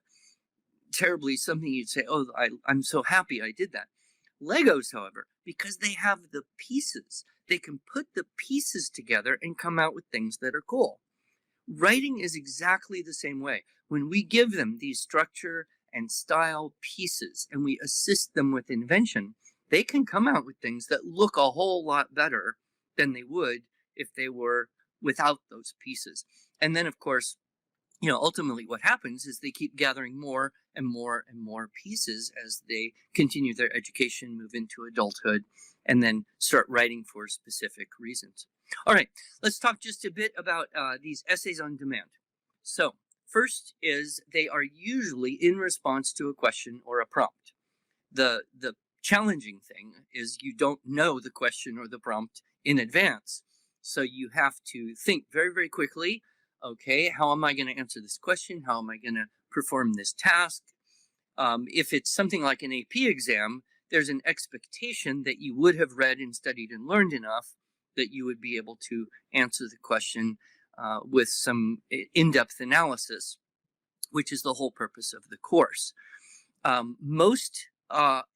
terribly something you'd say, oh, I'm so happy I did that. Legos, however, because they have the pieces, they can put the pieces together and come out with things that are cool. Writing is exactly the same way. When we give them these structure and style pieces and we assist them with invention, they can come out with things that look a whole lot better than they would if they were without those pieces. And then, of course, ultimately what happens is they keep gathering more and more and more pieces as they continue their education, move into adulthood, and then start writing for specific reasons. All right, let's talk just a bit about these essays on demand. So first is they are usually in response to a question or a prompt. The challenging thing is you don't know the question or the prompt in advance. So you have to think very, very quickly. Okay, how am I going to answer this question? How am I going to perform this task? If it's something like an AP exam, there's an expectation that you would have read and studied and learned enough that you would be able to answer the question with some in-depth analysis, which is the whole purpose of the course. Most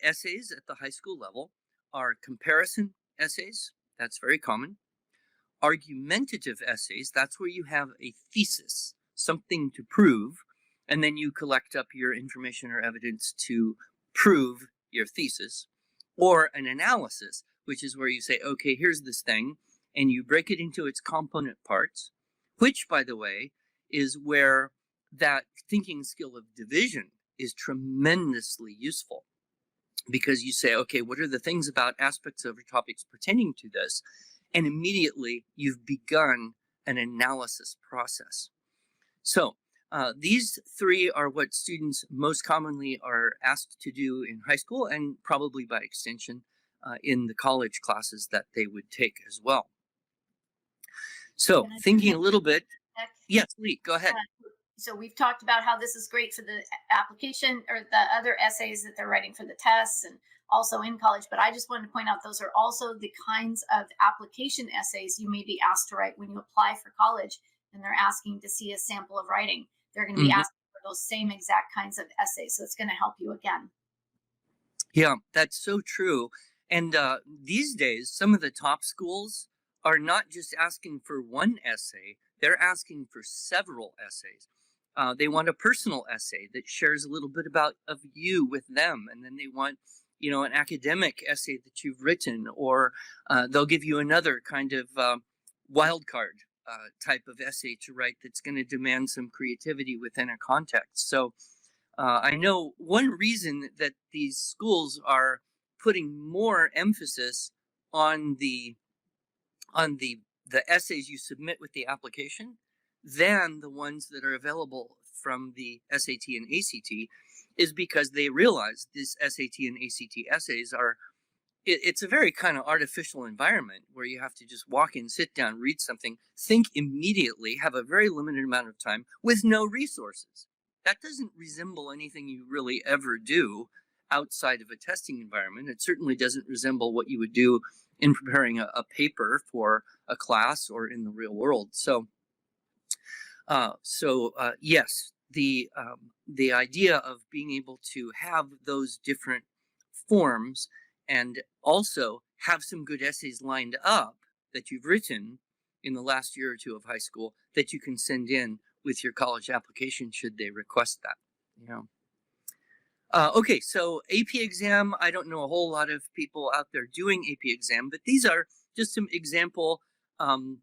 essays at the high school level are comparison essays. That's very common. Argumentative essays, that's where you have a thesis, something to prove, and then you collect up your information or evidence to prove your thesis. Or an analysis, which is where you say, okay, here's this thing, and you break it into its component parts, which, by the way, is where that thinking skill of division is tremendously useful. Because you say, okay, what are the things about aspects of topics pertaining to this? And immediately you've begun an analysis process. So these three are what students most commonly are asked to do in high school, and probably by extension in the college classes that they would take as well. So thinking a little bit, yes, Lee, go ahead. So we've talked about how this is great for the application or the other essays that they're writing for the tests and also in college, but I just wanted to point out those are also the kinds of application essays you may be asked to write when you apply for college and they're asking to see a sample of writing. They're going to be asking for those same exact kinds of essays, so it's going to help you again. Yeah, that's so true. And these days, some of the top schools are not just asking for one essay, they're asking for several essays. They want a personal essay that shares a little bit of you with them, and then they want an academic essay that you've written, or they'll give you another kind of wild card type of essay to write that's going to demand some creativity within a context. So I know one reason that these schools are putting more emphasis on the essays you submit with the application than the ones that are available from the SAT and ACT is because they realize these SAT and ACT essays are it's a very kind of artificial environment where you have to just walk in, sit down, read something, think immediately, have a very limited amount of time with no resources. That doesn't resemble anything you really ever do outside of a testing environment. It certainly doesn't resemble what you would do in preparing a paper for a class or in the real world. So yes, the idea of being able to have those different forms and also have some good essays lined up that you've written in the last year or two of high school that you can send in with your college application should they request that. You know. Okay, so AP exam, I don't know a whole lot of people out there doing AP exam, but these are just some example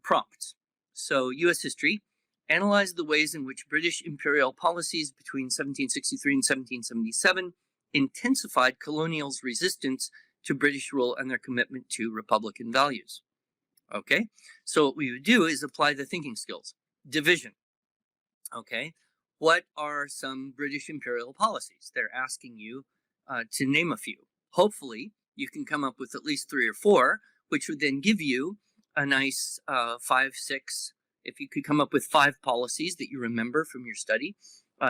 prompts. So US history, analyze the ways in which British imperial policies between 1763 and 1777 intensified colonials' resistance to British rule and their commitment to Republican values. Okay, so what we would do is apply the thinking skills. Division. Okay, what are some British imperial policies? They're asking you to name a few. Hopefully, you can come up with at least 3 or 4, which would then give you a nice 5, 6. If you could come up with 5 policies that you remember from your study,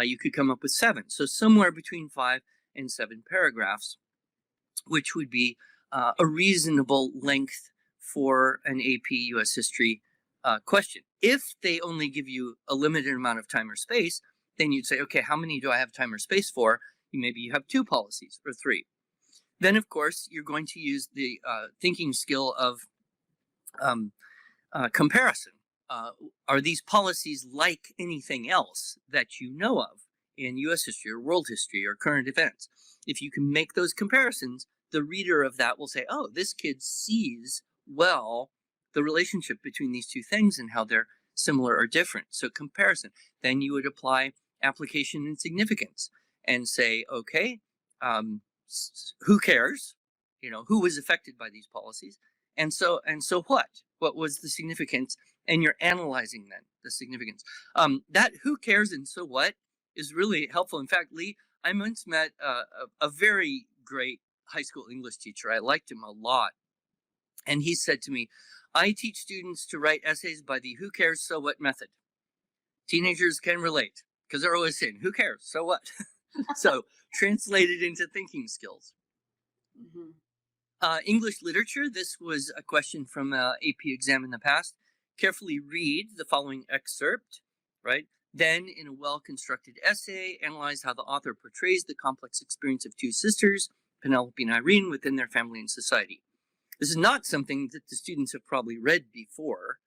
you could come up with 7. So somewhere between 5 and 7 paragraphs, which would be a reasonable length for an AP US history question. If they only give you a limited amount of time or space, then you'd say, okay, how many do I have time or space for? Maybe you have 2 policies or 3. Then, of course, you're going to use the thinking skill of comparison. Are these policies like anything else that you know of in US history or world history or current events? If you can make those comparisons, the reader of that will say, oh, this kid sees well the relationship between these two things and how they're similar or different. So comparison. Then you would apply application and significance and say, okay, who cares? You know, who was affected by these policies? And so what? What was the significance? And you're analyzing then the significance. That who cares and so what is really helpful. In fact, Lee, I once met a very great high school English teacher. I liked him a lot. And he said to me, I teach students to write essays by the who cares so what method. Teenagers can relate because they're always saying, who cares so what? So translated into thinking skills. Mm-hmm. English literature, this was a question from AP exam in the past. Carefully read the following excerpt, right? Then, in a well-constructed essay, analyze how the author portrays the complex experience of 2 sisters, Penelope and Irene, within their family and society. This is not something that the students have probably read before,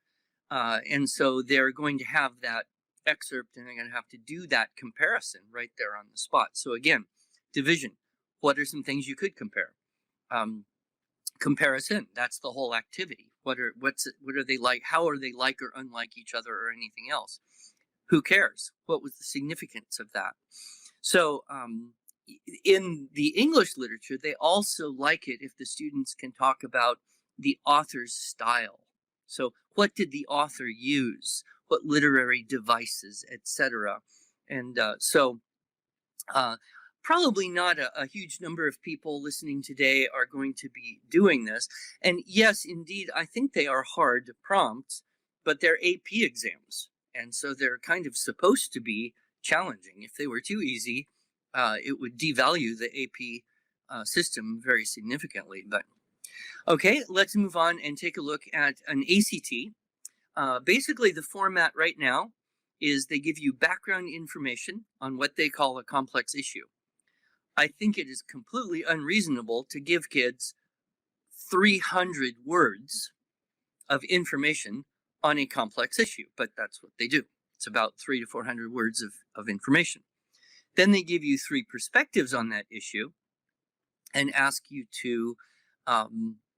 and so they're going to have that excerpt and they're going to have to do that comparison right there on the spot. So again, division. What are some things you could compare? Comparison. That's the whole activity. What are they like? How are they like or unlike each other or anything else? Who cares? What was the significance of that? So in the English literature, they also like it if the students can talk about the author's style. So what did the author use? What literary devices, etc. And probably not a huge number of people listening today are going to be doing this. And yes, indeed, I think they are hard prompts, but they're AP exams. And so they're kind of supposed to be challenging. If they were too easy, it would devalue the AP system very significantly. But okay, let's move on and take a look at an ACT. Basically, the format right now is they give you background information on what they call a complex issue. I think it is completely unreasonable to give kids 300 words of information on a complex issue, but that's what they do. It's about 300 to 400 words of information. Then they give you 3 perspectives on that issue and ask you to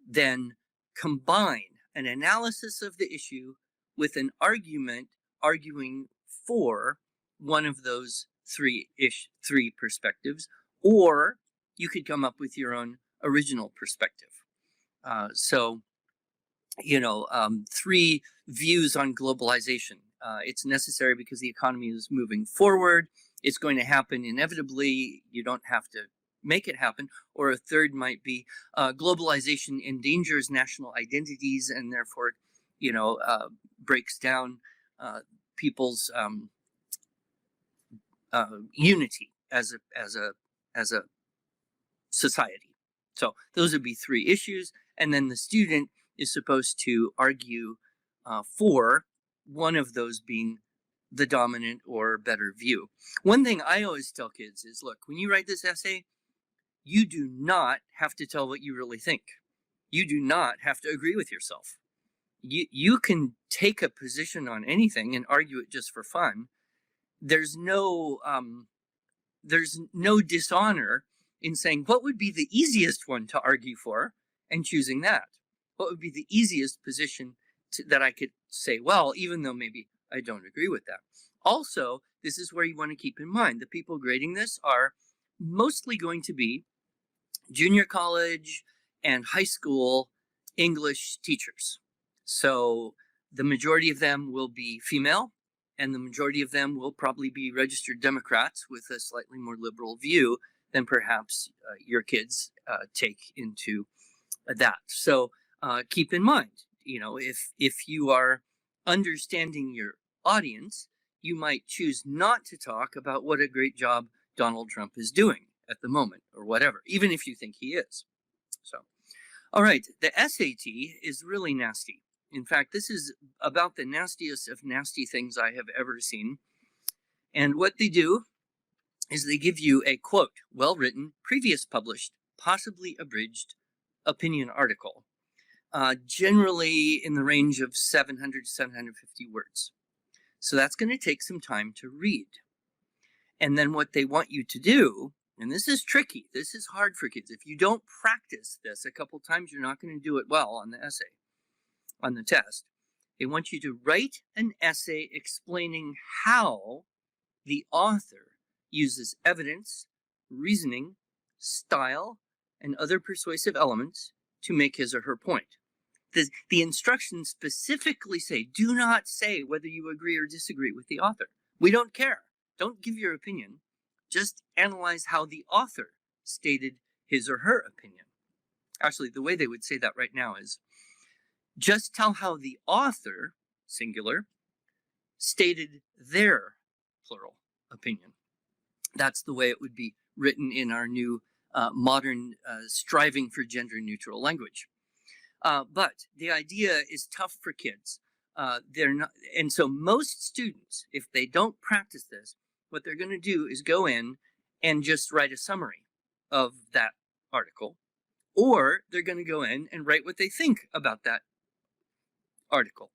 then combine an analysis of the issue with an argument arguing for one of those three perspectives, or you could come up with your own original perspective. So, three views on globalization. It's necessary because the economy is moving forward. It's going to happen inevitably. You don't have to make it happen. Or a third might be globalization endangers national identities and therefore, breaks down people's unity as a society. So those would be three issues, and then the student is supposed to argue for one of those being the dominant or better view. One thing I always tell kids is, look, when you write this essay, you do not have to tell what you really think. You do not have to agree with yourself. You can take a position on anything and argue it just for fun. There's no dishonor in saying what would be the easiest one to argue for and choosing that. What would be the easiest position that I could say, well, even though maybe I don't agree with that. Also, this is where you want to keep in mind the people grading this are mostly going to be junior college and high school English teachers. So the majority of them will be female, and the majority of them will probably be registered Democrats with a slightly more liberal view than perhaps your kids take into that. So keep in mind, if you are understanding your audience, you might choose not to talk about what a great job Donald Trump is doing at the moment or whatever, even if you think he is. So, all right, the SAT is really nasty. In fact, this is about the nastiest of nasty things I have ever seen. And what they do is they give you a quote, well-written, previous published, possibly abridged opinion article, generally in the range of 700 to 750 words. So that's going to take some time to read. And then what they want you to do, and this is tricky, this is hard for kids. If you don't practice this a couple times, you're not going to do it well on the essay, on the test. They want you to write an essay explaining how the author uses evidence, reasoning, style, and other persuasive elements to make his or her point. The instructions specifically say, do not say whether you agree or disagree with the author. We don't care. Don't give your opinion. Just analyze how the author stated his or her opinion. Actually, the way they would say that right now is, just tell how the author, singular, stated their, plural, opinion. That's the way it would be written in our new modern striving for gender-neutral language. But the idea is tough for kids. They're not, and so most students, if they don't practice this, what they're going to do is go in and just write a summary of that article, or they're going to go in and write what they think about that article.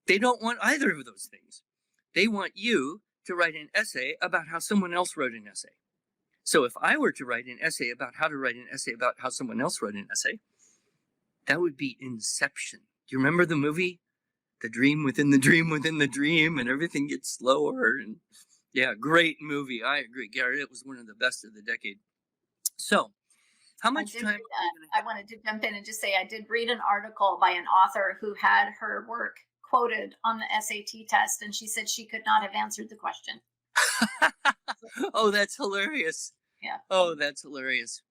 They don't want either of those things. They want you to write an essay about how someone else wrote an essay. So if I were to write an essay about how to write an essay about how someone else wrote an essay, that would be Inception. Do you remember the movie? The dream within the dream within the dream, and everything gets slower. And yeah, great movie. I agree, Gary. It was one of the best of the decade. So, how much time? I wanted to jump in and just say I did read an article by an author who had her work quoted on the SAT test, and she said she could not have answered the question. Oh, that's hilarious. Yeah. Oh, that's hilarious.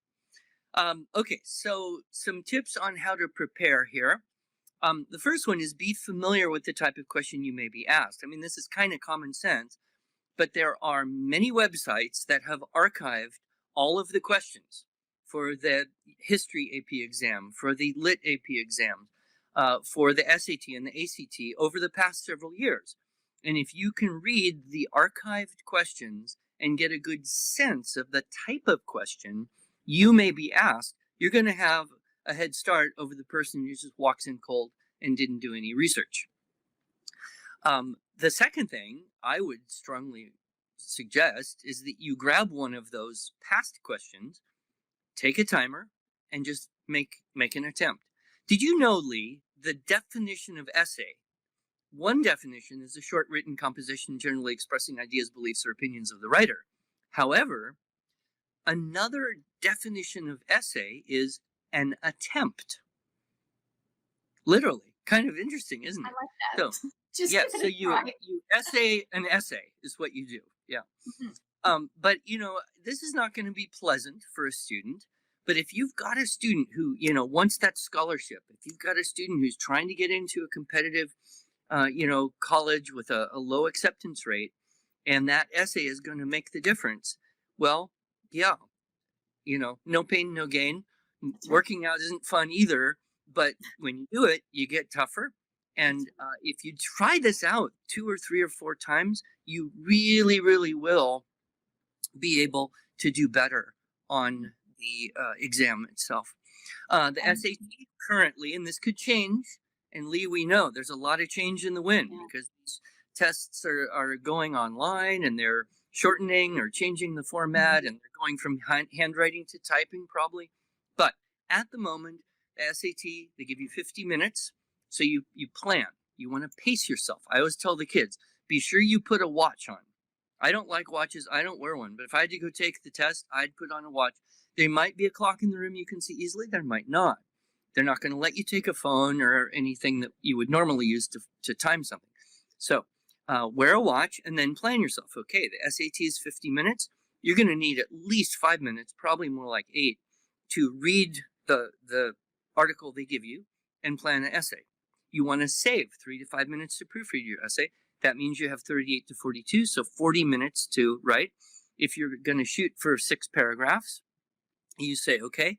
Okay, so some tips on how to prepare here. The first one is be familiar with the type of question you may be asked. I mean, this is kind of common sense, but there are many websites that have archived all of the questions for the history AP exam, for the lit AP exam, for the SAT and the ACT over the past several years. And if you can read the archived questions and get a good sense of the type of question you may be asked, you're going to have a head start over the person who just walks in cold and didn't do any research. The second thing I would strongly suggest is that you grab one of those past questions, take a timer, and just make an attempt. Did you know, Lee, the definition of essay? One definition is a short written composition generally expressing ideas, beliefs, or opinions of the writer. However, another definition of essay is an attempt. Literally, kind of interesting, isn't I it? like So, that. Just yeah, give so it a try. you essay an essay is what you do. Yeah. Mhm. But this is not going to be pleasant for a student. But if you've got a student who wants that scholarship, if you've got a student who's trying to get into a competitive, college with a low acceptance rate, and that essay is going to make the difference, well, yeah, no pain, no gain. That's right. Working out isn't fun either, but when you do it, you get tougher. And if you try this out 2 or 3 or 4 times, you really, really will be able to do better on the exam itself. The And SAT currently, and this could change, and Lee, we know there's a lot of change in the wind yeah. because these tests are going online and they're shortening or changing the format and they're going from handwriting to typing probably. But at the moment, the SAT, they give you 50 minutes. So you plan. You want to pace yourself. I always tell the kids, be sure you put a watch on. I don't like watches. I don't wear one. But if I had to go take the test, I'd put on a watch. There might be a clock in the room you can see easily. There might not. They're not going to let you take a phone or anything that you would normally use to time something. So wear a watch and then plan yourself. Okay, the SAT is 50 minutes. You're going to need at least 5 minutes, probably more like 8, to read the article they give you and plan an essay. You want to save 3 to 5 minutes to proofread your essay. That means you have 38 to 42, so 40 minutes to write. If you're going to shoot for 6 paragraphs, you say, okay,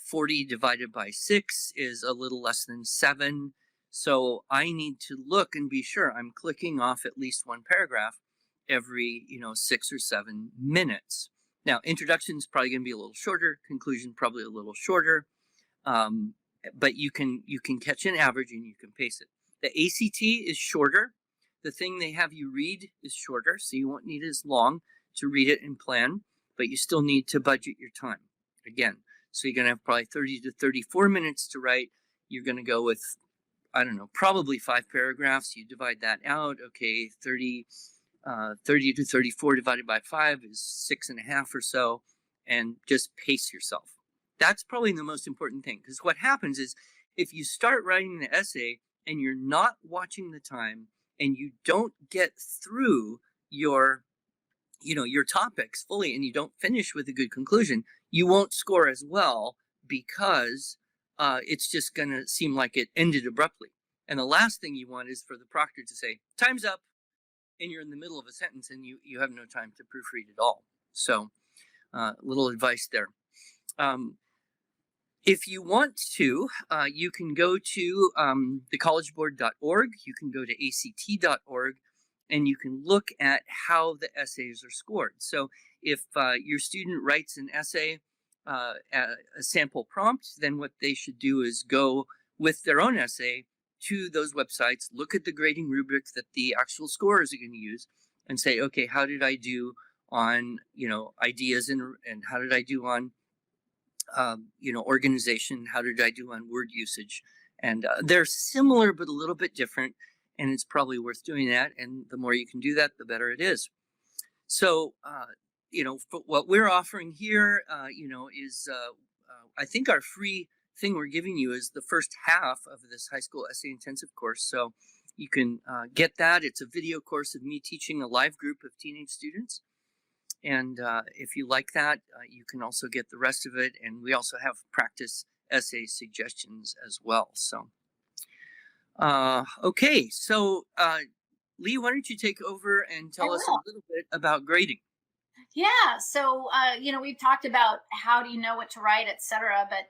40 divided by 6 is a little less than 7. So I need to look and be sure I'm clicking off at least one paragraph every, 6 or 7 minutes. Now, introduction is probably going to be a little shorter, conclusion probably a little shorter, but you can catch an average and you can pace it. The ACT is shorter. The thing they have you read is shorter, so you won't need as long to read it and plan, but you still need to budget your time. Again, so you're going to have probably 30 to 34 minutes to write. You're going to go with, I don't know, probably 5 paragraphs. You divide that out. Okay, 30 to 34 divided by 5 is 6.5 or so, and just pace yourself. That's probably the most important thing, because what happens is if you start writing the essay and you're not watching the time and you don't get through your topics fully and you don't finish with a good conclusion, you won't score as well because it's just going to seem like it ended abruptly. And the last thing you want is for the proctor to say, time's up, and you're in the middle of a sentence and you have no time to proofread at all. So little advice there. If you want to, you can go to thecollegeboard.org, you can go to act.org, and you can look at how the essays are scored. So if your student writes an essay, a sample prompt, then what they should do is go with their own essay to those websites, look at the grading rubric that the actual scorers are going to use, and say, okay, how did I do on ideas and how did I do on organization? How did I do on word usage? And they're similar, but a little bit different. And it's probably worth doing that. And the more you can do that, the better it is. So, what we're offering here, is I think our free thing we're giving you is the first half of this high school essay intensive course. So you can get that. It's a video course of me teaching a live group of teenage students. And if you like that, you can also get the rest of it. And we also have practice essay suggestions as well. So, okay. So, Lee, why don't you take over and tell us a little bit about grading? Yeah. So, we've talked about how do you know what to write, etc. But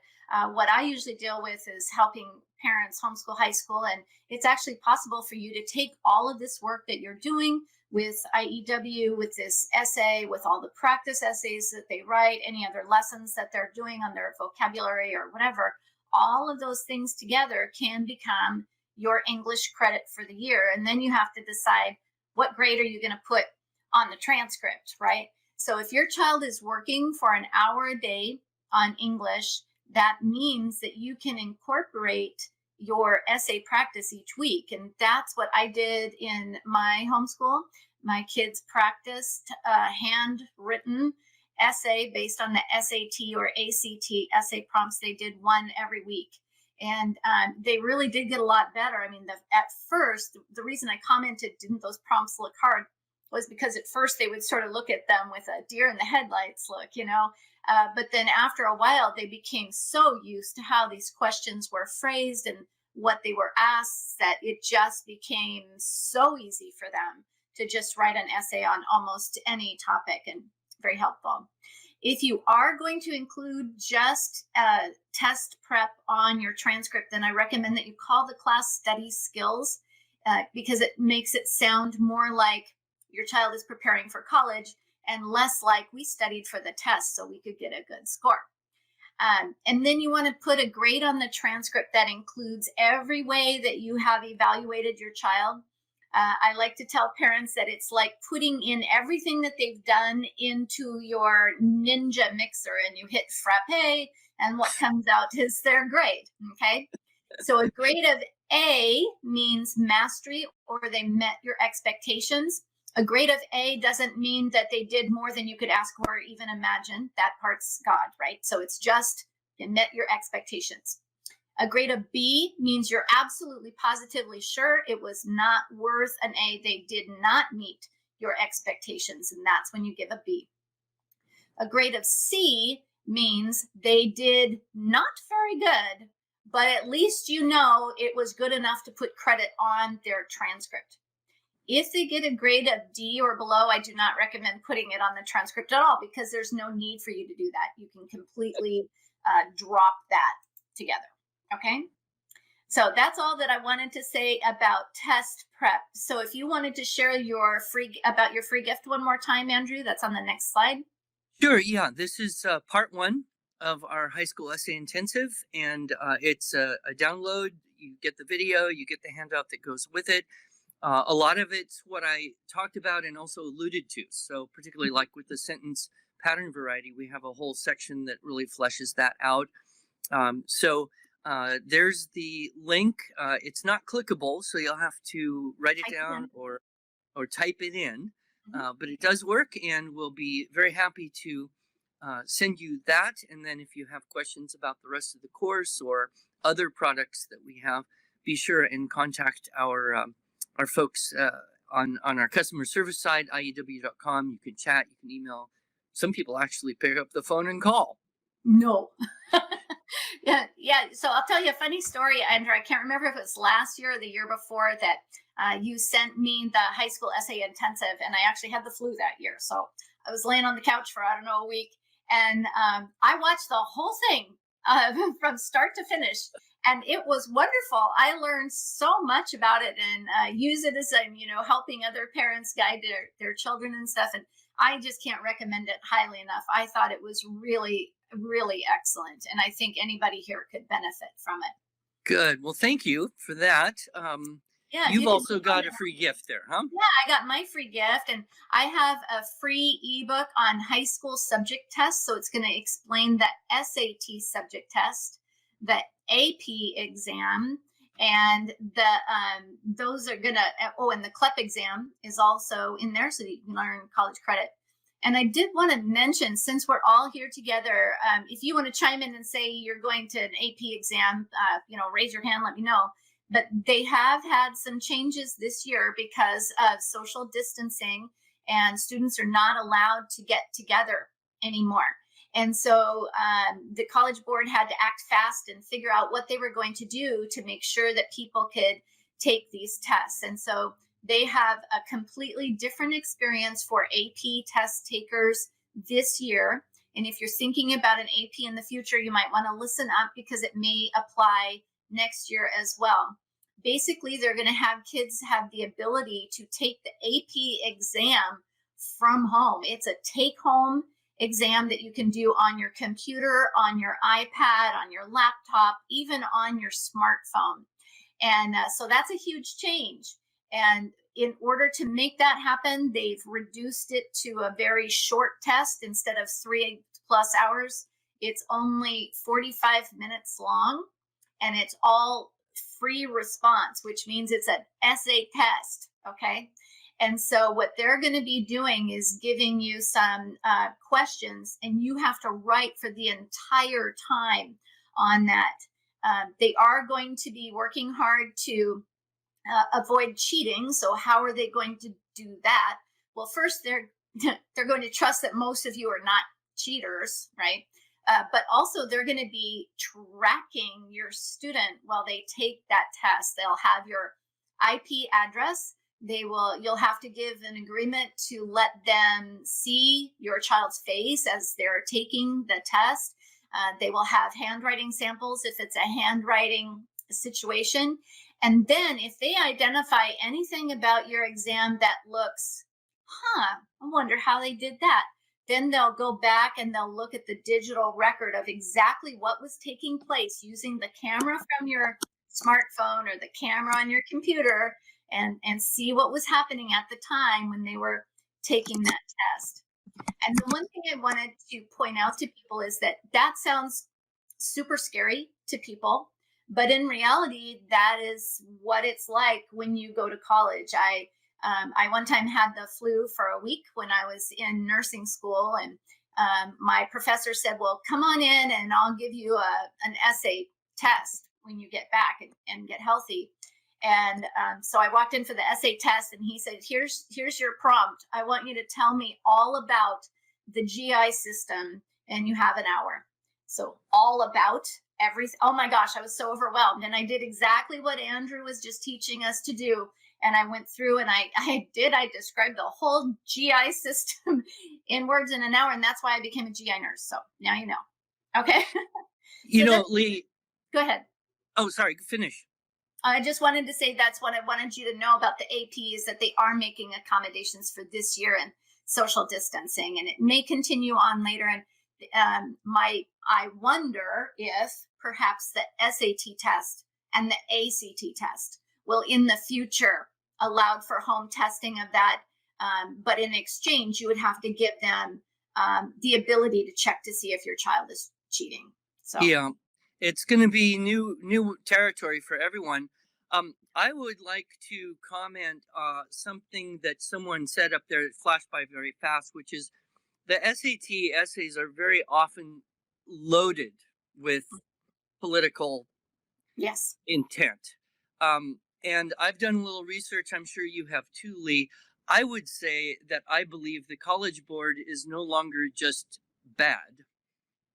what I usually deal with is helping parents homeschool high school. And it's actually possible for you to take all of this work that you're doing with IEW, with this essay, with all the practice essays that they write, any other lessons that they're doing on their vocabulary or whatever. All of those things together can become your English credit for the year. And then you have to decide what grade are you going to put on the transcript, right? So if your child is working for an hour a day on English, that means that you can incorporate, your essay practice each week. And that's what I did in my homeschool. My kids practiced handwritten essay based on the SAT or ACT essay prompts. They did one every week. And they really did get a lot better. I mean, at first, the reason I commented, didn't those prompts look hard, was because at first they would sort of look at them with a deer in the headlights look, but then after a while, they became so used to how these questions were phrased and what they were asked that it just became so easy for them to just write an essay on almost any topic, and very helpful. If you are going to include just test prep on your transcript, then I recommend that you call the class study skills because it makes it sound more like your child is preparing for college and less like we studied for the test so we could get a good score. And then you want to put a grade on the transcript that includes every way that you have evaluated your child. I like to tell parents that it's like putting in everything that they've done into your ninja mixer, and you hit frappe, and what comes out is their grade. Okay. So a grade of A means mastery, or they met your expectations. A grade of A doesn't mean that they did more than you could ask or even imagine. That part's God, right? So it's just you met your expectations. A grade of B means you're absolutely positively sure it was not worth an A. They did not meet your expectations, and that's when you give a B. A grade of C means they did not very good, but at least you know it was good enough to put credit on their transcript. If they get a grade of D or below, I do not recommend putting it on the transcript at all because there's no need for you to do that. You can completely drop that together. Okay, so that's all that I wanted to say about test prep. So if you wanted to share your free gift one more time, Andrew, that's on the next slide. Sure, yeah. This is part 1 of our high school essay intensive, and it's a download. You get the video, you get the handout that goes with it. A lot of it's what I talked about and also alluded to. So particularly like with the sentence pattern variety, we have a whole section that really fleshes that out. There's the link. It's not clickable, so you'll have to write it down or type it in. But it does work, and we'll be very happy to send you that. And then if you have questions about the rest of the course or other products that we have, be sure and contact our folks on our customer service side, IEW.com. You can chat, you can email. Some people actually pick up the phone and call. No. Yeah. So I'll tell you a funny story, Andrew. I can't remember if it was last year or the year before that you sent me the high school essay intensive, and I actually had the flu that year. So I was laying on the couch for, a week, and I watched the whole thing from start to finish, and it was wonderful. I learned so much about it and use it as I'm, helping other parents guide their children and stuff. And I just can't recommend it highly enough. I thought it was really, really excellent. And I think anybody here could benefit from it. Good. Well, thank you for that. Yeah, You've also got a free gift there, huh? Yeah, I got my free gift, and I have a free ebook on high school subject tests. So it's going to explain the SAT subject test, the AP exam, and those are going to, and the CLEP exam is also in there so that you can learn college credit. And I did want to mention, since we're all here together, if you want to chime in and say you're going to an AP exam, raise your hand, let me know. But they have had some changes this year because of social distancing, and students are not allowed to get together anymore. And so the College Board had to act fast and figure out what they were going to do to make sure that people could take these tests. And so they have a completely different experience for AP test takers this year. And if you're thinking about an AP in the future, you might want to listen up because it may apply next year as well. Basically, they're going to have kids have the ability to take the AP exam from home. It's a take-home exam that you can do on your computer, on your iPad, on your laptop, even on your smartphone. And so that's a huge change. And in order to make that happen, they've reduced it to a very short test. Instead of 3+ hours, it's only 45 minutes long, and it's all free response, which means it's an essay test. Okay. And so what they're going to be doing is giving you some questions, and you have to write for the entire time on that. They are going to be working hard to avoid cheating. So how are they going to do that? Well, first they're going to trust that most of you are not cheaters, right? But also they're going to be tracking your student while they take that test. They'll have your IP address. You'll have to give an agreement to let them see your child's face as they're taking the test. They will have handwriting samples if it's a handwriting situation. And then if they identify anything about your exam that looks, I wonder how they did that, then they'll go back and they'll look at the digital record of exactly what was taking place using the camera from your smartphone or the camera on your computer, and see what was happening at the time when they were taking that test. And the one thing I wanted to point out to people is that sounds super scary to people, but in reality, that is what it's like when you go to college. I one time had the flu for a week when I was in nursing school, and my professor said, well, come on in and I'll give you an essay test when you get back and get healthy. And so I walked in for the essay test, and he said, here's your prompt. I want you to tell me all about the GI system, and you have an hour. So all about everything. Oh my gosh, I was so overwhelmed. And I did exactly what Andrew was just teaching us to do. And I went through and I described the whole GI system in words in an hour. And that's why I became a GI nurse. So now you know. Okay. Lee. Go ahead. Oh, sorry. Finish. I just wanted to say that's what I wanted you to know about the AP, is that they are making accommodations for this year and social distancing, and it may continue on later. And I wonder if perhaps the SAT test and the ACT test will in the future allow for home testing of that. But in exchange, you would have to give them the ability to check to see if your child is cheating. So yeah. It's going to be new territory for everyone. I would like to comment something that someone said up there that flashed by very fast, which is the SAT essays are very often loaded with political intent. And I've done a little research. I'm sure you have too, Lee. I would say that I believe the College Board is no longer just bad.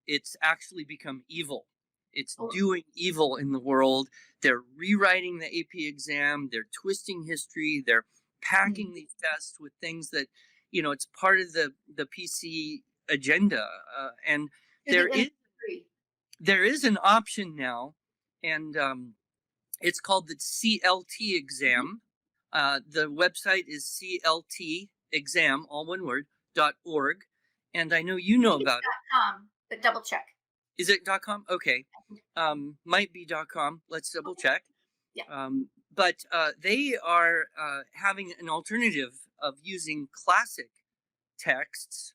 It's actually become evil. It's doing evil in the world. They're rewriting the AP exam. They're twisting history. They're packing these tests with things that, it's part of the PC agenda. And there is an option now, and it's called the CLT exam. The website is CLTexam, all one word, .org. And I know you know about it. But double check. Is it .com? Okay. Might be .com. Let's double check. Yeah. But they are having an alternative of using classic texts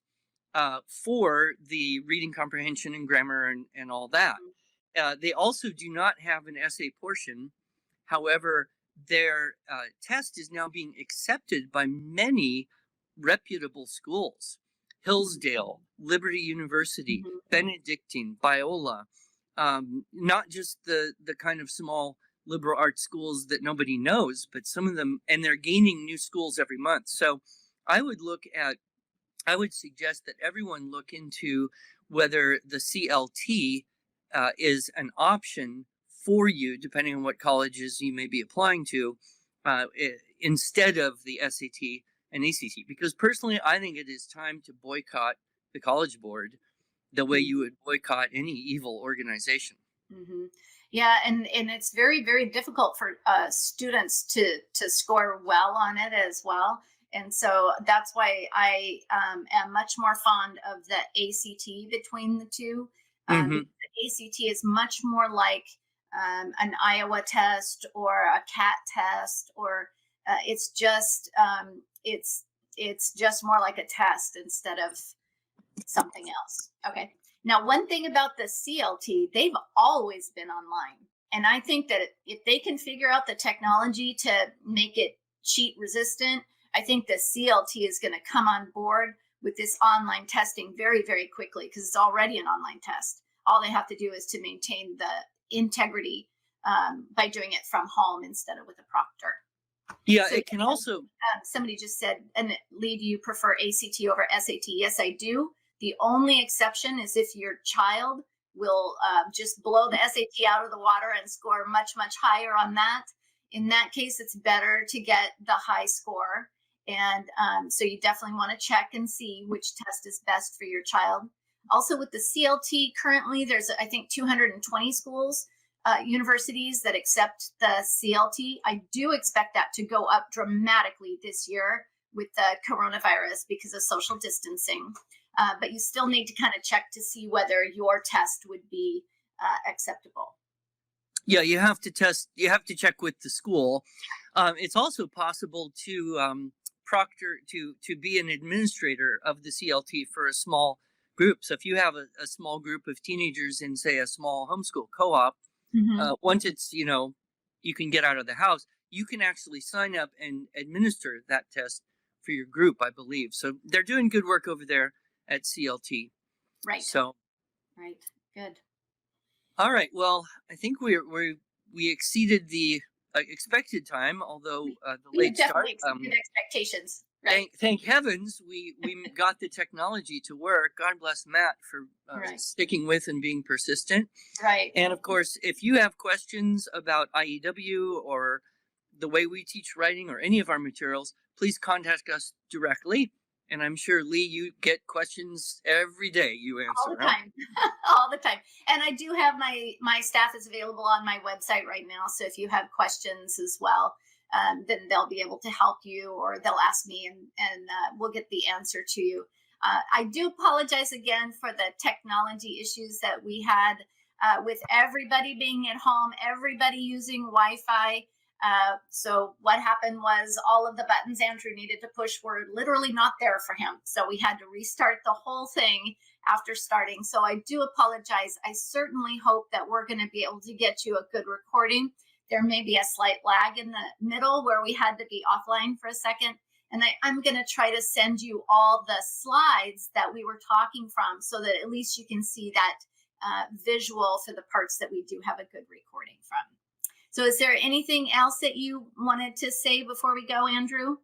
for the reading comprehension and grammar and all that. They also do not have an essay portion. However, their test is now being accepted by many reputable schools. Hillsdale, Liberty University, Benedictine, Biola, not just the kind of small liberal arts schools that nobody knows, but some of them, and they're gaining new schools every month. So I would suggest that everyone look into whether the CLT is an option for you, depending on what colleges you may be applying to, instead of the SAT and ACT. Because personally, I think it is time to boycott the College Board the way you would boycott any evil organization. Yeah, and it's very, very difficult for students to score well on it as well. And so that's why I am much more fond of the ACT between the two. The ACT is much more like an Iowa test or a CAT test, or it's just more like a test instead of something else. Okay. Now, one thing about the CLT, they've always been online. And I think that if they can figure out the technology to make it cheat resistant, I think the CLT is going to come on board with this online testing very, very quickly, because it's already an online test. All they have to do is to maintain the integrity by doing it from home instead of with a proctor. Yeah, So it can also. somebody just said, and Lee, do you prefer ACT over SAT? Yes, I do. The only exception is if your child will just blow the SAT out of the water and score much, much higher on that. In that case, it's better to get the high score. And so you definitely want to check and see which test is best for your child. Also with the CLT, currently there's, I think, 220 schools, universities that accept the CLT. I do expect that to go up dramatically this year with the coronavirus because of social distancing. But you still need to kind of check to see whether your test would be acceptable. Yeah, you have to test. You have to check with the school. It's also possible to proctor to be an administrator of the CLT for a small group. So if you have a small group of teenagers in, say, a small homeschool co-op, once it's, you can get out of the house, you can actually sign up and administer that test for your group, I believe. So they're doing good work over there at CLT. Right. So. Right. Good. All right. Well, I think we exceeded the expected time, although the late start. Exceeded expectations. Right. Thank heavens we got the technology to work. God bless Matt for sticking with and being persistent. Right. And of course, if you have questions about IEW or the way we teach writing or any of our materials, please contact us directly. And I'm sure, Lee, you get questions every day you answer. All the time. All the time. And I do have my staff is available on my website right now. So if you have questions as well, then they'll be able to help you, or they'll ask me and we'll get the answer to you. I do apologize again for the technology issues that we had with everybody being at home, everybody using Wi-Fi. So what happened was all of the buttons Andrew needed to push were literally not there for him. So we had to restart the whole thing after starting. So I do apologize. I certainly hope that we're going to be able to get you a good recording. There may be a slight lag in the middle where we had to be offline for a second. And I'm going to try to send you all the slides that we were talking from so that at least you can see that visual for the parts that we do have a good recording from. So is there anything else that you wanted to say before we go, Andrew?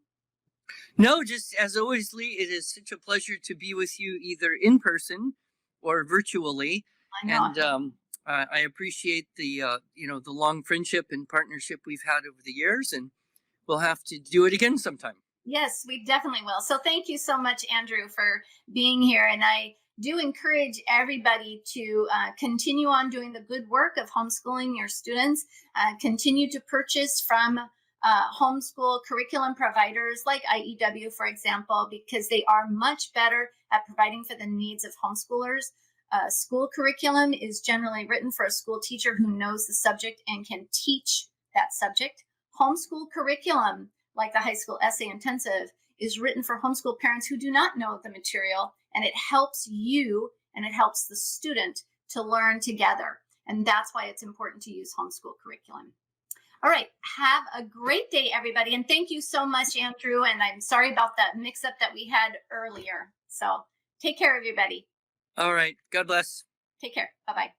No, just as always, Lee, it is such a pleasure to be with you either in person or virtually. I know. And I appreciate the the long friendship and partnership we've had over the years, and we'll have to do it again sometime. Yes, we definitely will. So thank you so much, Andrew, for being here. And I do encourage everybody to continue on doing the good work of homeschooling your students. Continue to purchase from homeschool curriculum providers like IEW, for example, because they are much better at providing for the needs of homeschoolers. School curriculum is generally written for a school teacher who knows the subject and can teach that subject. Homeschool curriculum, like the high school essay intensive, is written for homeschool parents who do not know the material, and it helps you and it helps the student to learn together. And that's why it's important to use homeschool curriculum. All right, have a great day, everybody. And thank you so much, Andrew. And I'm sorry about that mix-up that we had earlier. So take care, everybody. All right. God bless. Take care. Bye-bye.